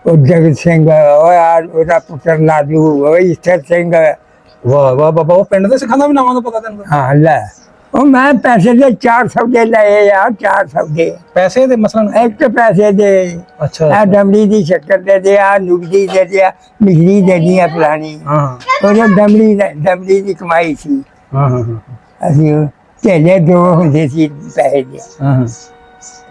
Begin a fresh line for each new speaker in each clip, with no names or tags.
ਉਹ ਜਗਤ ਸਿੰਘ ਉਹ ਯਾਰ ਉਹਦਾ ਪੁੱਤਰ ਲਾਜੂ ਉਹ ਈਸ਼ਰ ਸਿੰਘ।
ਵਾਹ ਵਾਹ ਬਾਬਾ, ਉਹ ਪਿੰਡ ਦੇ ਸਿੱਖਾਂ ਦਾ ਵੀ ਨਾਮਾਂ ਦਾ ਪਤਾ ਤੈਨੂੰ?
ਹਾਂ ਲੈ ਉਹ ਮੈਂ ਪੈਸੇ ਦੇ 400 ਦੇ ਲਏ ਯਾਰ, 400 ਦੇ
ਪੈਸੇ ਦੇ ਮਸਲਨ?
ਇੱਕ ਪੈਸੇ ਦੇ।
ਅੱਛਾ
ਆ ਡਮੜੀ ਦੀ ਸ਼ੱਕਰ ਦੇ ਦੇ, ਆ ਨੁਗਦੀ ਦੇ ਦੇ, ਮਿਸ਼ਰੀ ਦੇ ਦੀ ਆ ਫਲਾਣੀ।
ਹਾਂ
ਉਹ ਡਮੜੀ ਦੀ ਕਮਾਈ ਸੀ।
ਹਾਂ ਹਾਂ
ਅਸੀਂ ਢੇਲੇ ਦੋ ਹੁੰਦੇ ਸੀ ਪੈਸੇ ਦੇ।
ਹਾਂ।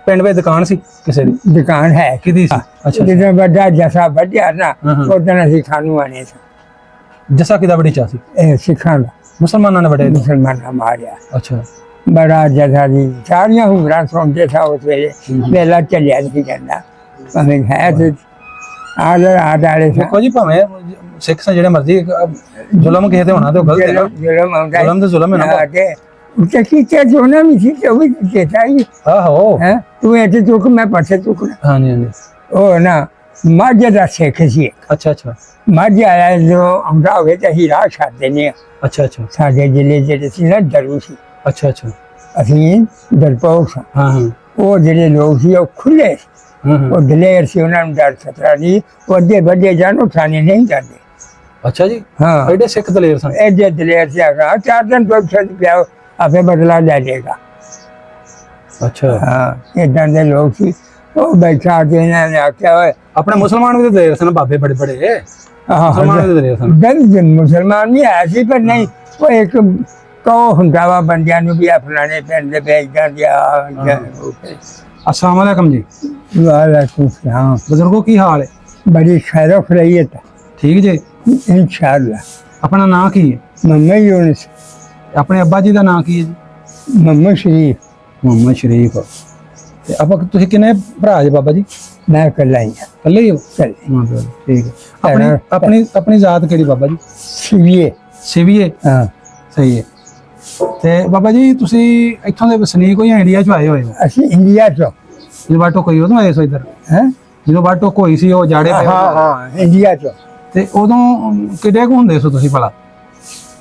ਪਿੰਡ ਵਿੱਚ ਦੁਕਾਨ ਸੀ ਕਿਸੇ ਦੀ?
ਦੁਕਾਨ ਹੈ
ਕਿਹਦੀ ਸੀ? ਅੱਛਾ
ਜਦੋਂ ਵੱਡਾ ਜਸਾ ਵੱਡਿਆ ਨਾ
ਹਾਂ।
ਉਦੋਂ ਅਸੀਂ ਖਾਣੂ ਆਣੇ ਸੀ।
ਜੱਸਾ ਕਿਦਾ ਬੜੀ ਚਾ ਸੀ?
ਇਹ ਸਿੱਖਾਂ ਦਾ,
ਮੁਸਲਮਾਨਾਂ ਨੇ ਵੱਡੇ?
ਮੁਸਲਮਾਨਾਂ ਮਾਰਿਆ
ਅੱਛਾ।
ਬੜਾ ਜਸਾ ਦੀ ਸਾਰੀਆਂ ਹੁਮਰਾਂ ਸੁਣਦੇ ਸਾ ਉਸ ਵੇਲੇ। ਵੇਲਾ ਚੱਲਿਆ ਨਹੀਂ ਜਾਂਦਾ ਭਾਵੇਂ ਹੈ ਤੇ ਆਲੇ
ਦੇਖੋ ਜੀ, ਭਾਵੇਂ ਸਿੱਖ ਸਾ ਜਿਹੜੇ ਮਰਜ਼ੀ ਜ਼ੁਲਮ ਕਿਸੇ ਤੇ ਹੋਣਾ ਤੇ ਉਹ ਗਲਤ ਹੈ ਨਾ।
ਜ਼ੁਲਮ ਆਉਂਦਾ
ਜ਼ੁਲਮ ਤੇ ਜ਼ੁਲਮ ਹੈ ਨਾ।
ਤੇ ਕੀਤੇ ਜੋਨਾ ਵੀ ਸੀ ਤੇ ਉਹ ਵੀ ਕੀਤਾ ਹੀ
ਆਹੋ।
ਹੈ। ਤੂੰ ਇੱਥੇ ਚੁੱਕ, ਮੈਂ ਪਾਸੇ ਚੁੱਕਣਾ।
ਹਾਂਜੀ ਹਾਂਜੀ।
ਉਹ ਨਾ ਮਾਝੇ ਦਾ ਸਿੱਖ ਸੀ।
ਅੱਛਾ ਅੱਛਾ
ਮਾਝੇ ਆਇਆ ਜੋ ਆਉਂਦਾ ਹੋਵੇ ਤੇ ਅਸੀਂ ਰਾਹ ਛੱਡ ਦਿੰਦੇ ਹਾਂ।
ਅੱਛਾ ਅੱਛਾ
ਸਾਡੇ ਜ਼ਿਲ੍ਹੇ ਜਿਹੜੇ ਸੀ ਨਾ ਡਰੂ ਸੀ,
ਅੱਛਾ ਅੱਛਾ।
ਅਸੀਂ ਡਰਪੋਕ ਸਾਂ।
ਹਾਂ ਹਾਂ
ਉਹ ਜਿਹੜੇ ਲੋਕ ਸੀ ਉਹ ਖੁੱਲੇ ਸੀ,
ਹਾਂ।
ਉਹ ਦਲੇਰ ਸੀ, ਉਹਨਾਂ ਨੂੰ ਡਰ ਖਤਰਾ ਨਹੀਂ। ਉਹ ਅੱਗੇ ਵੱਡੇ ਜਾਣ, ਉਹ ਥਾਣੇ ਨਹੀਂ ਜਾਂਦੇ।
ਅੱਛਾ ਜੀ,
ਹਾਂ
ਐਡੇ ਸਿੱਖ ਦਲੇਰ ਸਨ?
ਐਡੇ ਦਲੇਰ ਸੀ। ਆਗਾ 4 ਦਿਨ ਤੋਂ ਪਿਆ ਆਪੇ ਬਦਲਾ ਲੈ ਲੇਗਾ।
ਅੱਛਾ।
ਹਾਂ ਏਦਾਂ ਦੇ ਲੋਕ ਸੀ। ਉਹ ਬੈਠਾ ਕੇ ਇਹਨਾਂ ਨੇ ਆਖਿਆ ਓਏ
ਆਪਣੇ ਮੁਸਲਮਾਨ ਵੀ ਦਲੇਰ ਸਨ ਬਾਬੇ, ਬੜੇ ਬੜੇ ਮੁਸਲਮਾਨ ਵੀ ਦਲੇਰ ਸਨ।
ਬਿਲਕੁਲ ਮੁਸਲਮਾਨ ਨਹੀਂ ਹੈ ਸੀ, ਪਰ ਨਹੀਂ ਉਹ ਇੱਕ ਕਹੋ ਹੁੰਦਾ ਵਾ ਬੰਦਿਆਂ ਨੂੰ ਵੀ ਫਲਾਣੇ ਪਿੰਡ ਦੇ ਵੇਚਦਾ ਗਿਆ।
अस्सलाम वालेकुम जी।
वालेकुम सलाम।
बुजुर्गो की हाल है?
बड़ी खैर खैरियत
ठीक जी।
इंशाअल्लाह।
अपना नाम की है?
मोहम्मद यूनुस।
अपने अब्बा जी का नाम की है जी?
मोहम्मद शरीफ।
मोहम्मद शरीफ। ते आप तुसीं किन्ने भरा जी बाबा जी?
मैं कल्ला ही हां।
कल्ले ही हो?
कल्ले।
मां ठीक है। अपनी अपनी अपनी जात केड़ी बाबा जी?
सिविए।
सिविए?
हां
सही है। ਤੇ ਬਾਬਾ ਜੀ ਤੁਸੀਂ ਇੱਥੋਂ ਦੇ ਵਸਨੀਕ ਹੋ ਜਾਂ ਇੰਡੀਆ ਚ ਆਏ ਹੋਏ ਹੋ?
ਅਸੀਂ ਇੰਡੀਆ ਤੋਂ।
ਜਦੋਂ ਬਾਟੋ ਕੋਈ ਉਦੋਂ ਆਏ ਸੋ ਇੱਧਰ?
ਹੈ
ਜਦੋਂ ਬਾਟੋ ਕੋਈ ਸੀ ਉਹ ਜਾੜੇ ਪਏ?
ਹਾਂ ਹਾਂ ਇੰਡੀਆ ਤੋਂ।
ਤੇ ਉਦੋਂ ਕਿੱਡੇ ਕੁ ਹੁੰਦੇ ਸੋ ਤੁਸੀਂ ਭਲਾ?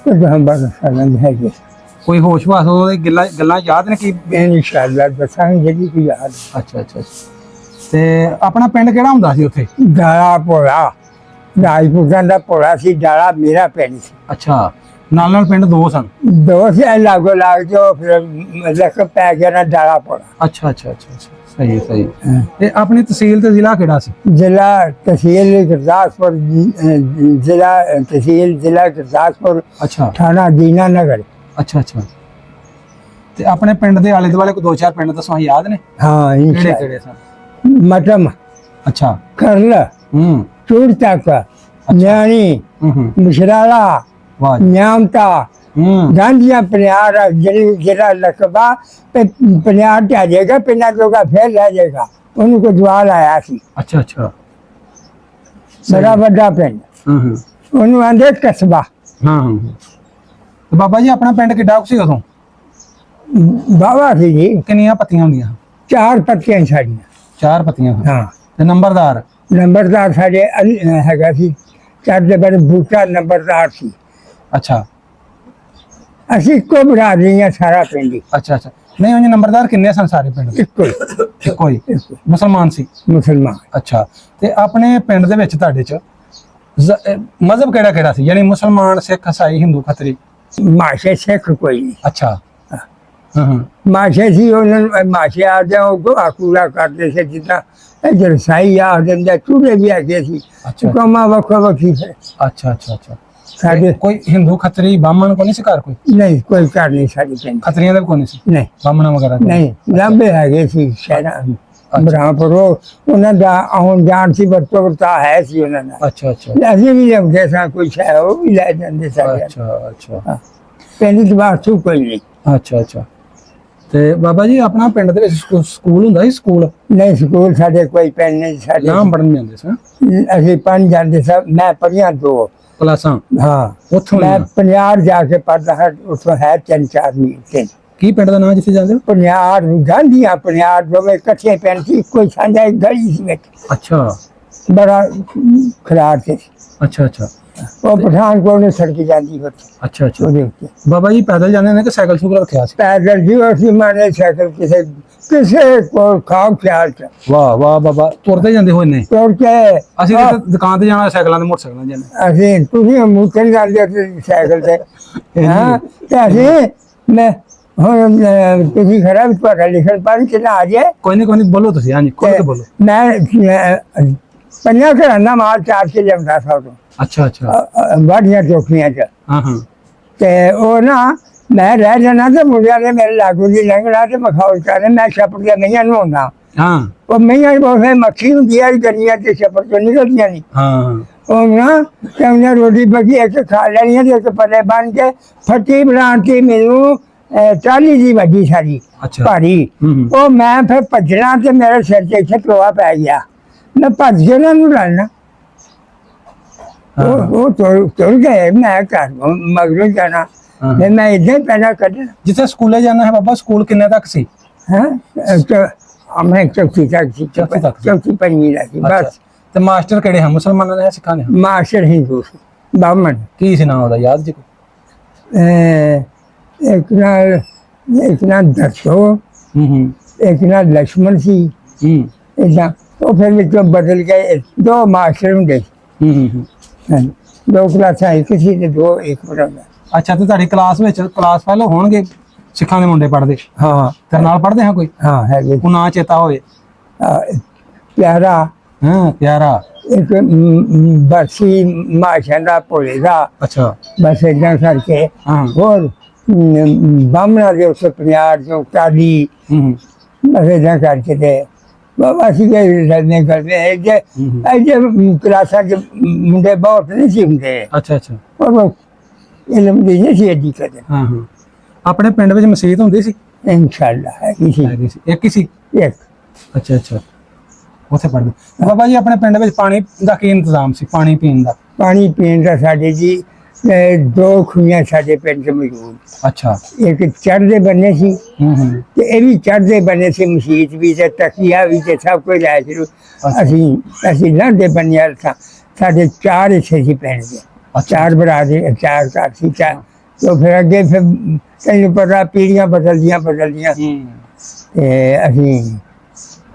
ਕੁਝ ਹਮ ਬਸ ਸਾਲਾਂ ਦੇ ਹੈਗੇ।
ਕੋਈ ਹੋਸ਼ ਵਾਸ ਉਹਦੇ ਗੱਲਾਂ ਯਾਦ ਨੇ ਕੀ?
ਇੰਸ਼ਾਅੱਲਾ ਦੱਸਾਂਗੇ ਜਿਹੜੀ ਕੋਈ ਯਾਦ।
ਅੱਛਾ ਅੱਛਾ। ਤੇ ਆਪਣਾ ਪਿੰਡ ਕਿਹੜਾ ਹੁੰਦਾ ਸੀ ਉੱਥੇ?
ਡਾਲਾ ਪੋੜਾ। ਰਾਜਪੂਤਾਂ ਦਾ ਪੋੜਾ ਸੀ ਡਾਲਾ, ਮੇਰਾ ਪਿੰਡ ਸੀ।
ਅੱਛਾ, ਨਾਲ ਨਾਲ ਪਿੰਡ ਦੋ ਸਨ?
ਦੋ ਸੀ ਲਾਗੋ ਲਾਗ ਜੋ ਫਿਰ ਮਤਲਬ ਪੈ ਗਿਆ ਨਾ ਡਾਲਾ ਪੋੜਾ।
ਅੱਛਾ ਅੱਛਾ ਅੱਛਾ। ਸਹੀ ਸਹੀ। ਤੇ ਆਪਣੀ ਤਹਿਸੀਲ ਤੇ ਜ਼ਿਲ੍ਹਾ ਕਿਹੜਾ ਸੀ?
ਜ਼ਿਲ੍ਹਾ ਤਹਿਸੀਲ ਗੁਰਦਾਸਪੁਰ। ਜ਼ਿਲ੍ਹਾ ਗੁਰਦਾਸਪੁਰ।
ਅੱਛਾ।
ਥਾਣਾ ਦੀਨਾ ਨਗਰ।
ਅੱਛਾ ਅੱਛਾ। ਤੇ ਆਪਣੇ ਪਿੰਡ ਦੇ ਆਲੇ ਦੁਆਲੇ ਕੋਈ 2-4 ਪਿੰਡ ਦੱਸੋ, ਯਾਦ ਨੇ?
ਹਾਂ
ਕਿਹੜੇ ਕਿਹੜੇ ਸਨ?
ਮਟਮ।
ਅੱਛਾ।
ਕਰਲ। ਚੂੜ ਤੱਕ। ਨਿਆਣੀ। ਮਿਸ਼ਰਾਲਾ।
ਵਾਹ ਜੀ।
ਨਿਆਮਤਾ। ਗਾਂਧੀਆਂ ਪਨਿਆਰ ਜਿਹੜਾ ਲਕਬਾ ਪਨਿਆਰ ਤੇ ਆ ਜਾਏਗਾ, ਪਿੰਡਾਂ ਜੋਗਾ ਫਿਰ ਰਹਿ ਜਾਏਗਾ। ਉਹਨੂੰ ਕੋਈ ਜਵਾਲ ਆਇਆ ਸੀ।
ਅੱਛਾ ਅੱਛਾ।
ਬੜਾ ਵੱਡਾ ਪਿੰਡ। ਉਹਨੂੰ ਆਂਦੇ ਕਸਬਾ।
ਹਾਂ ਹਾਂ। ਤੇ ਬਾਬਾ ਜੀ ਆਪਣਾ ਪਿੰਡ ਕਿੱਡਾ ਕੁ ਸੀ ਉਦੋਂ?
ਬਾਵਾ ਸੀ ਜੀ।
ਕਿੰਨੀਆਂ ਪੱਤੀਆਂ ਹੁੰਦੀਆਂ?
4 ਪੱਤੀਆਂ ਸਾਡੀਆਂ।
4 ਪੱਤੀਆਂ?
ਹਾਂ।
ਤੇ ਨੰਬਰਦਾਰ?
ਨੰਬਰਦਾਰ ਸਾਡੇ ਹੈਗਾ ਸੀ ਚੜ੍ਹਦੇ ਬੜੇ ਬੂਟਾ ਨੰਬਰਦਾਰ ਸੀ।
ਅੱਛਾ।
ਅਸੀਂ ਇੱਕੋ ਬਣਾ ਲਈਆਂ ਸਾਰਾ ਪਿੰਡ ਹੀ।
ਅੱਛਾ ਅੱਛਾ। ਨਹੀਂ ਉਹ ਨੰਬਰਦਾਰ ਕਿੰਨੇ ਸਨ ਸਾਰੇ ਪਿੰਡ ਦੇ? ਇੱਕੋ ਹੀ। ਮੁਸਲਮਾਨ ਸੀ?
ਮੁਸਲਮਾਨ।
ਅੱਛਾ। ਤੇ ਆਪਣੇ ਪਿੰਡ ਦੇ ਵਿੱਚ ਤੁਹਾਡੇ ਚ ਮਜ਼ਹਬ ਕਿਹੜਾ ਕਿਹੜਾ ਸੀ? ਯਾਨੀ ਮੁਸਲਮਾਨ, ਸਿੱਖ, ਈਸਾਈ, ਹਿੰਦੂ, ਖੱਤਰੀ?
ਮਾਸ਼ੇ ਸਿੱਖ ਕੋਈ ਨਹੀਂ।
ਅੱਛਾ। ਹਾਂ।
ਮਾਸ਼ੇ ਸੀ, ਉਹਨਾਂ ਨੂੰ ਮਾਸ਼ੇ ਆ ਜਾ ਉਹ ਗੋਹਾ ਕੂੜਾ ਕਰਦੇ ਸੀ, ਜਿੱਦਾਂ ਇੱਧਰ ਸਾਈ ਆ ਦਿੰਦਾ। ਚੂੜੇ ਵੀ ਹੈਗੇ ਸੀ। ਕੌਮਾਂ ਵੱਖੋ ਵੱਖਰੀ ਸੀ।
ਅੱਛਾ ਅੱਛਾ ਅੱਛਾ।
ਸਾਡੇ
ਕੋਈ ਹਿੰਦੂ, ਖੱਤਰੀ, ਬਾਹਮਣ ਕੋਈ ਨਹੀਂ ਸੀ ਘਰ? ਕੋਈ
ਨਹੀਂ, ਕੋਈ ਘਰ ਨਹੀਂ ਸਾਡੇ ਪਿੰਡ।
ਖੱਤਰੀਆਂ ਦਾ ਵੀ ਕੋਈ ਨਹੀਂ ਸੀ?
ਨਹੀਂ।
ਬਾਹਮਣਾ ਵਗੈਰਾ
ਨਹੀਂ, ਲਾਂਬੇ ਹੈਗੇ ਸੀ ਸ਼ਹਿਰਾਂ ਬ੍ਰਹਮਪੁਰ। ਉਹਨਾਂ ਦਾ ਆਉਣ ਜਾਣ ਸੀ, ਵਰਤੋਂ ਵਰਤਾ ਹੈ ਸੀ ਉਹਨਾਂ ਦਾ।
ਅੱਛਾ ਅੱਛਾ।
ਅਸੀਂ ਵੀ ਲਿਆਉਂਦੇ ਸਾਂ, ਕੋਈ ਹੈ ਉਹ ਵੀ ਲੈ ਜਾਂਦੇ ਸਾਡੇ।
ਅੱਛਾ ਅੱਛਾ।
ਪਿੰਡ ਦੀ ਬਾਤ ਕੋਈ ਨਹੀਂ।
ਅੱਛਾ ਅੱਛਾ। ਤੇ ਬਾਬਾ ਜੀ ਆਪਣਾ ਪਿੰਡ ਦੇ ਵਿੱਚ ਸਕੂਲ ਹੁੰਦਾ ਸੀ? ਸਕੂਲ
ਨਹੀਂ, ਸਕੂਲ ਸਾਡੇ ਕੋਈ ਪਿੰਡ ਨਹੀਂ। ਸਾਡੇ
ਨਾਮ ਪੜਨ ਜਾਂਦੇ ਸੀ?
ਅਸੀਂ 5 ਜਾਂਦੇ ਸਾਂ। ਮੈਂ ਪੜ੍ਹੀਆਂ 2
ਕਲਾਸਾਂ?
ਹਾਂ।
ਉੱਥੋਂ
ਮੈਂ ਪਨਿਆਰ ਜਾ ਕੇ ਪੜ੍ਹਦਾ ਹਾਂ। ਉੱਥੋਂ ਹੈ 3-4 ਮੀਲ।
ਕੀ ਪਿੰਡ ਦਾ ਨਾਮ ਜਿੱਥੇ ਜਾਂਦੇ ਹੋ?
ਪਨਿਆਰ। ਗਾਂਧੀਆਂ ਪਨਿਆਰ ਦੋਵੇਂ ਇਕੱਠੇ ਪਿੰਡ ਸੀ, ਕੋਈ ਸਾਂਝਾ ਗਲੀ ਸੀ ਵਿੱਚ।
ਅੱਛਾ।
ਬੜਾ ਖਰਾਬ ਸੀ।
ਅੱਛਾ ਅੱਛਾ।
ਉਹ ਪਠਾਨਕੋਟ ਨੂੰ ਸੜਕ ਜਾਂਦੀ ਉੱਥੇ
ਅੱਛਾ ਅੱਛਾ
ਉਹਦੇ ਉੱਤੇ
ਬਾਬਾ ਜੀ ਪੈਦਲ ਜਾਂਦੇ ਨੇ ਕਿ ਸਾਈਕਲ ਸੁਕਲ ਰੱਖਿਆ ਸੀ?
ਪੈਦਲ ਜੀ ਅਸੀਂ ਮਾਨੇ ਸਾਈਕਲ ਕਿਸੇ ਕੋਲ ਖਾਓ ਖਿਆਲ ਚ
ਵਾਹ ਵਾਹ ਬਾਬਾ ਤੁਰਦੇ ਜਾਂਦੇ ਹੋਏ ਨੇ।
ਕਿਉਂਕਿ
ਅਸੀਂ ਤਾਂ ਦੁਕਾਨ ਤੇ ਜਾਣਾ ਸਾਈਕਲਾਂ ਤੇ ਮੋਟਰਸਾਈਕਲਾਂ ਤੇ ਜਾਂਦੇ।
ਅਸੀਂ ਤੁਸੀਂ ਮੂਤਰ ਜਾਂਦੇ ਸੀ ਸਾਈਕਲ ਤੇ ਹਾਂ ਤੇ ਅਸੀਂ ਮੈਂ ਹੁਣ ਤੁਸੀਂ ਖਰਾ ਵੀ ਤੁਹਾਡਾ ਲਿਖਣ ਪੜ੍ਹ ਕੇ ਨਾ ਆ ਜਾਏ
ਕੋਈ ਨਹੀਂ ਬੋਲੋ ਤੁਸੀਂ। ਹਾਂਜੀ ਖੁੱਲ ਕੇ ਬੋਲੋ।
ਮੈਂ ਪੰਜਾਂ ਘਰਾਂ ਦਾ ਮਾਲ ਚਾਰ ਕੇ ਲਿਆਉਂਦਾ ਸਾ ਉਦੋਂ
ਅੱਛਾ ਅੱਛਾ
ਵਾਢੀਆਂ ਚੌਕੀਆਂ ਚ
ਹਾਂ ਹਾਂ
ਤੇ ਉਹ ਨਾ ਮੈਂ ਰਹਿ ਜਾਣਾ ਤੇ ਮੁੰਡਿਆਂ ਨੇ ਮੇਰੇ ਲਾਗੂ ਦੀ ਲੰਘਣਾ ਤੇ ਮਖੌਲ ਕਰ ਮੈਂ ਛੱਪ ਕੇ ਮਈਆਂ ਨੂੰ ਆਉਂਦਾ
ਹਾਂ
ਉਹ ਮਈਆਂ ਬਹੁਤ ਮੱਖੀ ਹੁੰਦੀ ਆ ਗਰਮੀਆਂ ਤੇ ਛੱਪੜ ਤੋਂ ਨਿਕਲਦੀਆਂ ਨਹੀਂ
ਹਾਂ
ਉਹ ਨਾ ਤੇ ਉਹਨੇ ਰੋਟੀ ਬਗੀ ਇੱਕ ਖਾ ਲੈਣੀ ਤੇ ਇੱਕ ਪੱਲੇ ਬਣ ਕੇ ਫੱਟੀ ਬਣਾਉਣ ਮੈਨੂੰ 40 ਦੀ ਵੱਡੀ ਸਾਰੀ
ਅੱਛਾ।
ਭਾਰੀ ਉਹ ਮੈਂ ਫਿਰ ਭੱਜਣਾ ਤੇ ਮੇਰੇ ਸਿਰ 'ਚ ਇੱਥੇ ਟੋਆ ਪੈ ਗਿਆ ਮੈਂ ਭੱਜ ਕੇ ਉਹਨਾਂ ਨੂੰ ਲੜਨਾ ਉਹ ਤੁਰ ਗਏ ਮੈਂ ਘਰ ਮਗਰੋਂ ਜਾਣਾ ਤੇ ਮੈਂ ਇੱਦਾਂ ਹੀ ਪੈਣਾ ਕੱਢਣਾ।
ਜਿੱਥੇ ਸਕੂਲੇ ਜਾਣਾ ਹੈ ਬਾਬਾ ਸਕੂਲ ਕਿੰਨੇ ਤੱਕ ਸੀ?
ਮੈਂ ਚੌਥੀ ਤੱਕ ਸੀ ਚੌਥੀ ਪੰਜਵੀਂ ਦਾ ਸੀ ਬਸ।
ਤੇ ਮਾਸਟਰ ਕਿਹੜੇ ਹਨ, ਮੁਸਲਮਾਨਾਂ ਦੇ ਸਿੱਖਾਂ ਦੇ?
ਮਾਸਟਰ ਹਿੰਦੂ ਸੀ ਬਾਹਮਣ।
ਕੀ ਸੀ ਨਾਮ ਉਹਦਾ ਯਾਦ ਜੀ?
ਇੱਕ ਨਾਲ ਦੱਸੋ ਇੱਕ ਨਾਲ ਲక్ష్మణ ਸੀ ਏਦਾਂ ਉਹ ਫਿਰ ਵਿੱਚੋਂ ਬਦਲ ਗਏ ਦੋ ਮਾਸਟਰ ਹੁੰਦੇ ਸੀ ਦੋ ਕਲਾਸਾਂ ਇੱਕ ਸੀ ਤੇ ਦੋ ਇੱਕ ਪੜਾਉਂਦਾ।
ਅੱਛਾ ਤੇ ਤੁਹਾਡੀ ਕਲਾਸ ਵਿੱਚ ਕਲਾਸ ਫੈਲੋ ਹੋਣਗੇ ਸਿੱਖਾਂ ਦੇ ਮੁੰਡੇ ਪੜ੍ਹਦੇ?
ਹਾਂ
ਤੇਰੇ ਨਾਲ ਪੜ੍ਹਦੇ ਹਾਂ ਕੋਈ?
ਹਾਂ ਹੈਗੇ
ਉਹ ਨਾਂ ਚੇਤਾ ਹੋਵੇ?
ਪਿਆਰਾ
ਹਾਂ ਪਿਆਰਾ
ਇੱਕ ਬਰਸੀ ਮਾਸ਼ਾ ਦਾ ਭੋਲੇ ਦਾ।
ਅੱਛਾ
ਬਸ ਏਦਾਂ ਕਰਕੇ
ਹਾਂ
ਹੋਰ ਬਾਹਮਣਾ ਦੇ ਉੱਤੇ ਪਿਆਰ ਜੋ ਕਾਲੀ ਬਸ ਏਦਾਂ ਕਰਕੇ ਤੇ ਬਾਬਾ ਅਸੀਂ ਰਲਨੇ ਕਰਦੇ ਜੇ ਕਲਾਸਾਂ ਚ ਮੁੰਡੇ ਬਹੁਤ ਨਹੀਂ ਸੀ ਹੁੰਦੇ
ਅੱਛਾ ਅੱਛਾ
ਉਹ ਇਲਮ ਦੀ ਨਹੀਂ ਸੀ ਐਡੀ ਕਦੇ।
ਹਾਂ ਹਾਂ ਆਪਣੇ ਪਿੰਡ ਵਿੱਚ ਮਸਜਿਦ ਹੁੰਦੀ ਸੀ?
ਇਨਸ਼ਾਅੱਲਾ ਹੈਗੀ ਸੀ
ਇੱਕ ਹੀ ਸੀ? ਇੱਕ। ਅੱਛਾ ਅੱਛਾ ਉੱਥੇ ਪੜ੍ਹਦੇ। ਬਾਬਾ ਜੀ ਆਪਣੇ ਪਿੰਡ ਵਿੱਚ ਪਾਣੀ ਦਾ ਕੀ ਇੰਤਜ਼ਾਮ ਸੀ, ਪਾਣੀ ਪੀਣ ਦਾ?
ਪਾਣੀ ਪੀਣ ਦਾ ਸਾਡੇ ਜੀ ਦੋ ਖੂਹੀਆਂ ਸਾਡੇ ਪਿੰਡ 'ਚ ਮੌਜੂਦ।
ਅੱਛਾ
ਇੱਕ ਚੜ੍ਹਦੇ ਬੰਨੇ ਸੀ ਤੇ ਇਹ ਵੀ ਚੜ੍ਹਦੇ ਬੰਨੇ ਸੀ, ਮਸੀਤ ਵੀ ਤੇ ਤਕੀਆ ਵੀ ਤੇ ਸਭ ਕੁਝ ਆਇਆ ਸੀ। ਅਸੀਂ ਲੰਘਦੇ ਬੰਨੇ ਵਾਲੇ ਸਾਂ। ਸਾਡੇ ਚਾਰ ਹਿੱਸੇ ਸੀ ਪਿੰਡ ਦੇ, ਚਾਰ ਭਰਾ ਦੇ ਚਾਰ ਘਰ ਸੀ ਚਾਰ। ਤੇ ਫਿਰ ਅੱਗੇ ਫਿਰ ਤੈਨੂੰ ਪਤਾ ਪੀੜ੍ਹੀਆਂ ਬਦਲਦੀਆਂ ਤੇ ਅਸੀਂ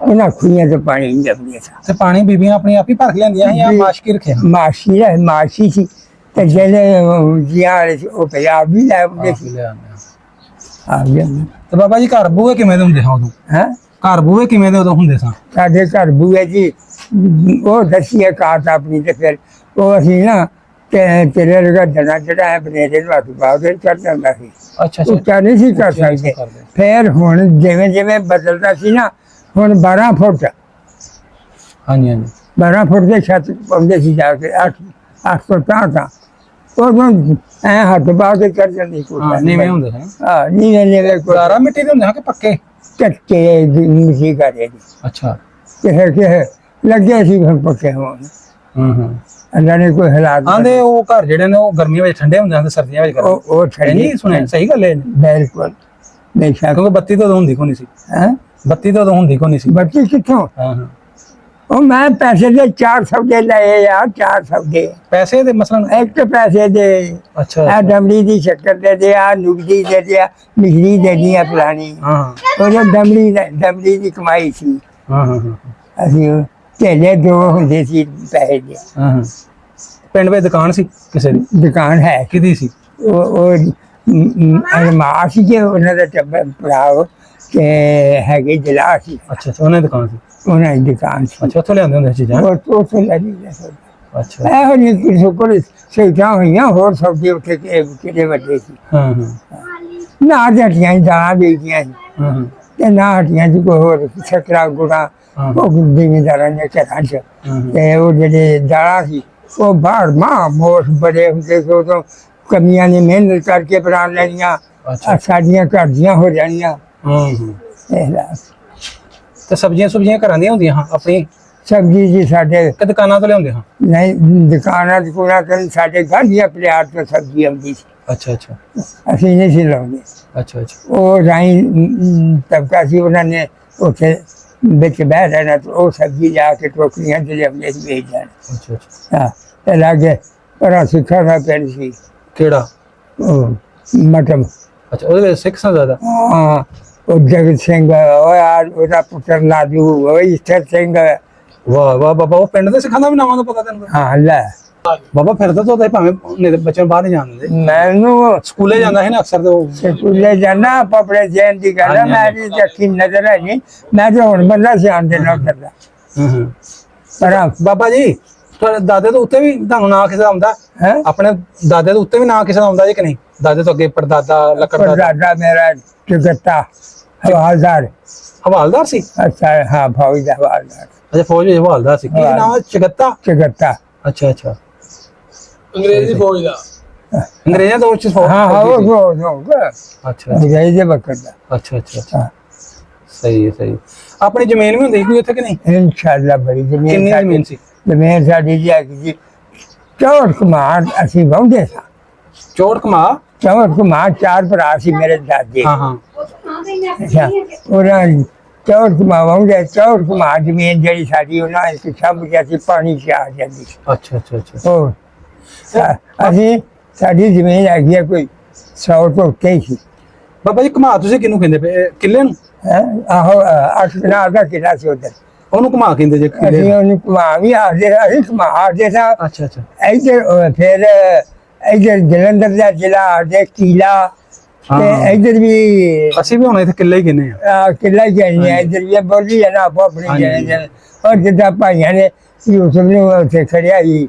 ਉਹਨਾਂ ਖੂਹੀਆਂ ਤੋਂ ਪਾਣੀ ਨਹੀਂ ਲੱਭਦੇ ਸਾਂ।
ਤੇ ਪਾਣੀ ਬੀਬੀਆਂ ਆਪਣੀ ਆਪ ਹੀ ਭਰ ਕੇ ਲਿਆਂਦੀਆਂ ਜਾਂ ਮਾਸ਼ਕੀ ਰੱਖਿਆ?
ਮਾਸ਼ੀ ਸੀ ਤੇ ਜਿਹੜੇ ਜੀਆਂ ਵਾਲੇ ਸੀ ਉਹ ਪੰਜਾਬ ਵੀ ਲੈ ਆਉਂਦੇ ਸੀ।
ਤੇ ਬਾਬਾ ਜੀ ਘਰ ਬੂਹੇ ਕਿਵੇਂ ਦੇ ਹੁੰਦੇ ਸਨ ਉਦੋਂ? ਘਰ ਬੂਹੇ ਕਿਵੇਂ ਦੇ ਉਦੋਂ ਹੁੰਦੇ ਸਨ?
ਸਾਡੇ ਘਰ ਬੂਹੇ ਜੀ ਉਹ ਦੱਸੀਏ ਕਾਟ ਆਪਣੀ ਤੇ ਫਿਰ ਉਹ ਅਸੀਂ ਨਾ ਤੇਰੇ ਲਗਾ ਜਣਾ ਜਿਹੜਾ ਹੈ ਬਨੇਰੇ ਨੂੰ ਹੱਥ ਪਾ ਕੇ ਚੜ ਜਾਂਦਾ ਸੀ।
ਅੱਛਾ
ਉੱਚਾ ਨਹੀਂ ਸੀ ਕਰ ਸਕਦੇ। ਫਿਰ ਹੁਣ ਜਿਵੇਂ ਜਿਵੇਂ ਬਦਲਦਾ ਸੀ ਨਾ ਹੁਣ 12 ਫੁੱਟ
ਹਾਂਜੀ ਹਾਂਜੀ
12 ਫੁੱਟ ਦੇ ਛੱਤ ਪਾਉਂਦੇ ਸੀ ਜਾ ਕੇ 8 ਤੋਂ ਤਾਂ ਉਦੋਂ ਐ ਹੱਥ ਪਾ ਕੇ ਚੜ ਜਾਂਦੀ ਕੋਠਾ।
ਨੀਵੇਂ ਹੁੰਦੇ ਸਨ?
ਹਾਂ ਨੀਵੇਂ
ਸਾਰਾ ਮਿੱਟੀ ਦੇ ਹੁੰਦੇ ਹਨ ਕਿ ਪੱਕੇ?
ਚੱਕੇ ਮਿੱਟੀ ਕਰੇ।
ਅੱਛਾ
ਕਿ ਲੱਗੇ ਸੀ ਫਿਰ ਪੱਕੇ ਹੋਣ। ਅੱਲਾ ਨੇ ਕੋਈ ਹਾਲਾਤ
ਆਂਦੇ ਉਹ ਘਰ ਜਿਹੜੇ ਨੇ ਉਹ ਗਰਮੀਆਂ ਵਿੱਚ ਠੰਡੇ ਹੁੰਦੇ ਹਨ, ਸਰਦੀਆਂ ਵਿੱਚ ਗਰਮ।
ਉਹ ਠੰਡੇ
ਨਹੀਂ ਸੁਣਿਆ? ਸਹੀ ਗੱਲ ਹੈ
ਬਿਲਕੁਲ ਬੇਸ਼ੱਕ।
ਕਿਉਂਕਿ ਬੱਤੀ ਤਾਂ ਉਦੋਂ ਹੁੰਦੀ ਕੋਈ ਨਹੀਂ ਸੀ। ਬੱਤੀ ਤਾਂ ਉਦੋਂ ਹੁੰਦੀ ਕੋਈ ਨਹੀਂ ਸੀ।
ਬੱਤੀ ਕਿੱਥੋਂ? ਉਹ ਮੈਂ ਪੈਸੇ ਦੇ 400 ਦੇ ਲਏ ਯਾਰ 400 ਦੇ
ਪੈਸੇ ਦੇ ਮਸਲਨ
ਇੱਕ ਪੈਸੇ ਦੇ।
ਅੱਛਾ
ਆ ਡਮੜੀ ਦੀ ਸ਼ੱਕਰ ਦੇ ਦੇ ਆ ਨੁਗਦੀ ਦੇ ਦੇ ਆ ਮਿਸ਼ਰੀ ਦੇ ਦੀ ਆ ਫਲਾਣੀ। ਉਹ ਡਮੜੀ ਦੀ ਕਮਾਈ ਸੀ। ਅਸੀਂ ਢੇਲੇ ਦੋ ਹੁੰਦੇ ਸੀ ਪੈਸੇ ਦੇ।
ਪਿੰਡ ਵਿੱਚ ਦੁਕਾਨ ਸੀ ਕਿਸੇ ਦੀ?
ਦੁਕਾਨ ਹੈ
ਕਿਹਦੀ ਸੀ?
ਉਹ ਮਾਂ ਸੀ ਕਿ ਉਹਨਾਂ ਦਾ ਟੱਬਰ ਭਰਾ ਤੇ ਹੈਗੇ ਜਲਾ ਸੀ।
ਅੱਛਾ ਅੱਛਾ ਉਹਨਾਂ ਦੀ ਦੁਕਾਨ ਸੀ? ਉਹਨਾਂ
ਦੀ ਦੁਕਾਨ ਸੀ।
ਅੱਛਾ ਉੱਥੋਂ ਲਿਆਉਂਦੇ ਹੁੰਦੇ ਚੀਜ਼ਾਂ?
ਉੱਥੋਂ ਲੈ ਲਈ।
ਅੱਛਾ
ਇਹੋ ਜਿਹੀ ਕਿਸੇ ਕੋਲ ਸਹੂਲਤਾਂ ਹੋਈਆਂ ਹੋਰ ਸਬਜ਼ੀ ਉੱਥੇ ਕਿਹੜੇ ਵੱਡੇ ਸੀ। ਨਾ ਹੱਟੀਆਂ ਚ ਦਾਲਾਂ ਵੇਚਦੀਆਂ ਸੀ ਤੇ ਨਾ ਹੱਟੀਆਂ ਚ ਕੋਈ ਹੋਰ ਸ਼ੱਕਰਾਂ ਗੁੜਾ ਉਹ ਜ਼ਿਮੀਂਦਾਰਾਂ ਦੇ ਘਰਾਂ ਚ। ਤੇ ਉਹ ਜਿਹੜੇ ਦਾਲਾਂ ਸੀ ਉਹ ਬਾਹਰ ਮਾਂ ਮੋਸ ਬੜੇ ਹੁੰਦੇ ਸੀ। ਉਦੋਂ ਕਮੀਆਂ ਨੇ ਮਿਹਨਤ ਕਰਕੇ ਬਣਾ ਲੈਣੀਆਂ ਸਾਡੀਆਂ ਘਰ ਦੀਆਂ ਹੋ ਜਾਣੀਆਂ।
ਤੇ ਸਬਜ਼ੀਆਂ ਘਰਾਂ ਦੀਆਂ ਹੁੰਦੀਆਂ ਹਾਂ ਆਪਣੀ?
ਸਬਜ਼ੀ ਜੀ ਸਾਡੇ
ਦੁਕਾਨਾਂ ਤੋਂ ਲਿਆਉਂਦੇ ਹਾਂ?
ਨਹੀਂ ਦੁਕਾਨਾਂ ਚ ਕੋਣਾ ਕਰਨ ਸਾਡੇ ਘਰ ਦੀਆਂ ਪਲਿਆਰ ਤੋਂ ਸਬਜ਼ੀ ਆਉਂਦੀ ਸੀ।
ਅੱਛਾ ਅੱਛਾ
ਅਸੀਂ ਨਹੀਂ ਸੀ ਲਾਉਂਦੇ।
ਅੱਛਾ ਅੱਛਾ ਉਹ
ਰਾਈ ਤਬਕਾ ਸੀ ਉਹਨਾਂ ਨੇ ਉੱਥੇ ਵਿੱਚ ਬਹਿ ਰਹਿਣਾ ਤੇ ਉਹ ਸਬਜ਼ੀ ਜਾ ਕੇ ਟੋਕਰੀਆਂ ਚ ਲਿਆਉਂਦੇ ਸੀ ਵੇਚ ਜਾਣਾ।
ਅੱਛਾ ਅੱਛਾ
ਤੇ ਲਾਗੇ ਪਰ ਸਿੱਖਾਂ ਦਾ ਪਿੰਡ ਸੀ
ਕਿਹੜਾ?
ਉਹ ਮਟਮ।
ਅੱਛਾ, ਉਹਦੇ ਵਿੱਚ ਸਿੱਖ ਸਨ ਜ਼ਿਆਦਾ?
ਹਾਂ, ਉਹ ਜਗਤ ਸਿੰਘ ਉਹ ਯਾਰ ਉਹਦਾ ਪੁੱਤਰ ਲਾਜੂ, ਉਹ ਈਸ਼ਰ ਸਿੰਘ।
ਵਾਹ ਵਾਹ ਬਾਬਾ, ਉਹ ਪਿੰਡ ਦੇ ਸਿੱਖਾਂ ਦਾ ਵੀ ਨਾਮਾਂ ਦਾ ਪਤਾ ਤੈਨੂੰ?
ਹਾਂ ਲੈ
ਬਾਬਾ ਫਿਰ ਤਾਂ ਤੂੰ ਭਾਵੇਂ ਨਹੀਂ ਤੇ ਬੱਚਿਆਂ ਨੂੰ ਬਾਹਰ ਨਹੀਂ ਜਾਣ ਦਿੰਦੇ।
ਮੈਨੂੰ
ਸਕੂਲੇ ਜਾਂਦਾ ਸੀ ਨਾ ਅਕਸਰ, ਤੇ ਉਹ
ਸਕੂਲੇ ਜਾਣਾ ਆਪਣੇ ਜੈਨ ਦੀ ਗੱਲ ਹੈ, ਮੇਰੀ ਅੱਖੀ ਨਜ਼ਰ ਹੈ ਨਹੀਂ, ਮੈਂ ਤਾਂ ਹੁਣ ਬੰਦਾ ਸਿਆਣ ਦੇ ਨਾਲ ਕਰਦਾ। ਪਰ
ਬਾਬਾ ਜੀ ਤੁਹਾਡੇ ਦਾਦੇ ਤੋਂ ਉੱਤੇ ਵੀ ਤੁਹਾਨੂੰ ਨਾਂ ਕਿਸੇ ਦਾ ਆਉਂਦਾ
ਹੈ?
ਆਪਣੇ ਦਾਦੇ ਤੋਂ ਉੱਤੇ ਵੀ ਨਾਂ ਕਿਸੇ ਦਾ ਆਉਂਦਾ ਜੀ ਕਿ ਨਹੀਂ? ਦਾਦੇ ਤੋਂ ਅੱਗੇ ਪੜਦਾਦਾ, ਲੱਕੜਦਾਦਾ?
ਦਾਦਾ ਮੇਰਾ ਜਗਤਾ ਹਵਾਲਦਾਰ।
ਹਵਾਲਦਾਰ ਸੀ?
ਅੱਛਾ ਹਾਂ, ਫੌਜ ਦਾ ਹਵਾਲਦਾਰ।
ਅੱਛਾ, ਫੌਜ ਵਿੱਚ ਹਵਾਲਦਾਰ ਸੀ। ਕੀ ਨਾਮ? ਚਗੱਤਾ?
ਜਗਤਾ।
ਅੱਛਾ ਅੱਛਾ,
ਅੰਗਰੇਜ਼ੀ ਫੌਜ ਦਾ।
ਅੰਗਰੇਜ਼ਾਂ ਤੋਂ ਉੱਚ ਫੌਜ?
ਹਾਂ ਹਾਂ, ਉਹ
ਅੱਛਾ
ਅੰਗਰੇਜ਼ ਵਕਤ ਦਾ।
ਅੱਛਾ ਅੱਛਾ, ਸਹੀ ਹੈ ਸਹੀ। ਆਪਣੀ ਜ਼ਮੀਨ ਵੀ ਹੁੰਦੀ ਕੋਈ ਉੱਥੇ ਕਿ ਨਹੀਂ?
ਇਨਸ਼ਾਅੱਲਾ ਬੜੀ ਜ਼ਮੀਨ।
ਕਿੰਨੀ ਜ਼ਮੀਨ ਸੀ?
ਜ਼ਮੀਨ ਸਾਡੀ ਜੀ ਹੈਗੀ ਜੀ 64 ਕਮਾਰ। ਅਸੀਂ ਵਾਹੁੰਦੇ ਸਾਂ
64 ਕਮਾ?
64 ਕਮਾਰ, 4 ਭਰਾ ਸੀ ਮੇਰੇ ਦਾਦੇ।
ਹਾਂ ਹਾਂ,
ਅੱਛਾ, ਉਹਨਾਂ 64 ਕਮਾਰ ਵਾਹੁੰਦੇ। 64 ਕਮਾਰ ਜ਼ਮੀਨ ਜਿਹੜੀ ਸਾਡੀ ਉਹਨਾਂ ਇੱਕ ਸਭ ਅਸੀਂ ਪਾਣੀ ਚ ਆ ਜਾਂਦੀ ਸੀ।
ਅੱਛਾ ਅੱਛਾ ਅੱਛਾ।
ਹੋਰ ਅਸੀਂ ਸਾਡੀ ਜ਼ਮੀਨ ਹੈਗੀ ਹੈ ਕੋਈ 100 ਤੋਂ ਉੱਤੇ ਹੀ ਸੀ।
ਬਾਬਾ ਜੀ ਘੁਮਾ ਤੁਸੀਂ ਕਿਹਨੂੰ ਕਹਿੰਦੇ ਪਏ? ਕਿੱਲੇ ਨੂੰ?
ਆਹੋ 8 ਕਨਾਲ ਦਾ ਕਿਲਾ ਸੀ ਉਧਰ।
ਉਹਨੂੰ ਘੁਮਾ ਕਹਿੰਦੇ ਜੇ ਕਿੱਲੇ
ਅਸੀਂ
ਨੂੰ?
ਉਹਨੂੰ ਘੁਮਾ ਵੀ ਆਖਦੇ, ਅਸੀਂ ਘੁਮਾ ਆਖਦੇ ਸਾਂ।
ਅੱਛਾ ਅੱਛਾ,
ਇੱਧਰ ਫਿਰ ਇੱਧਰ ਜਲੰਧਰ ਦਾ ਜ਼ਿਲ੍ਹਾ ਆਖਦੇ ਕਿਲਾ, ਤੇ
ਹਾਂ।
ਇੱਧਰ ਵੀ
ਅਸੀਂ ਵੀ ਹੁਣ ਇੱਥੇ ਕਿੱਲੇ ਹੀ ਕਹਿੰਦੇ ਆ।
ਕਿਲਾ ਹੀ ਕਹਿੰਦੇ ਆ। ਇੱਧਰ ਵੀ ਬੋਲੀ ਹੈ ਨਾ ਆਪੋ ਆਪਣੀ
ਹਾਂਜੀ।
ਜਗ੍ਹਾ। ਔਰ ਜਿੱਦਾਂ ਭਾਈਆਂ ਨੇ ਯੂਸਫ ਨੂੰ ਉੱਥੇ ਖੜਿਆ ਸੀ,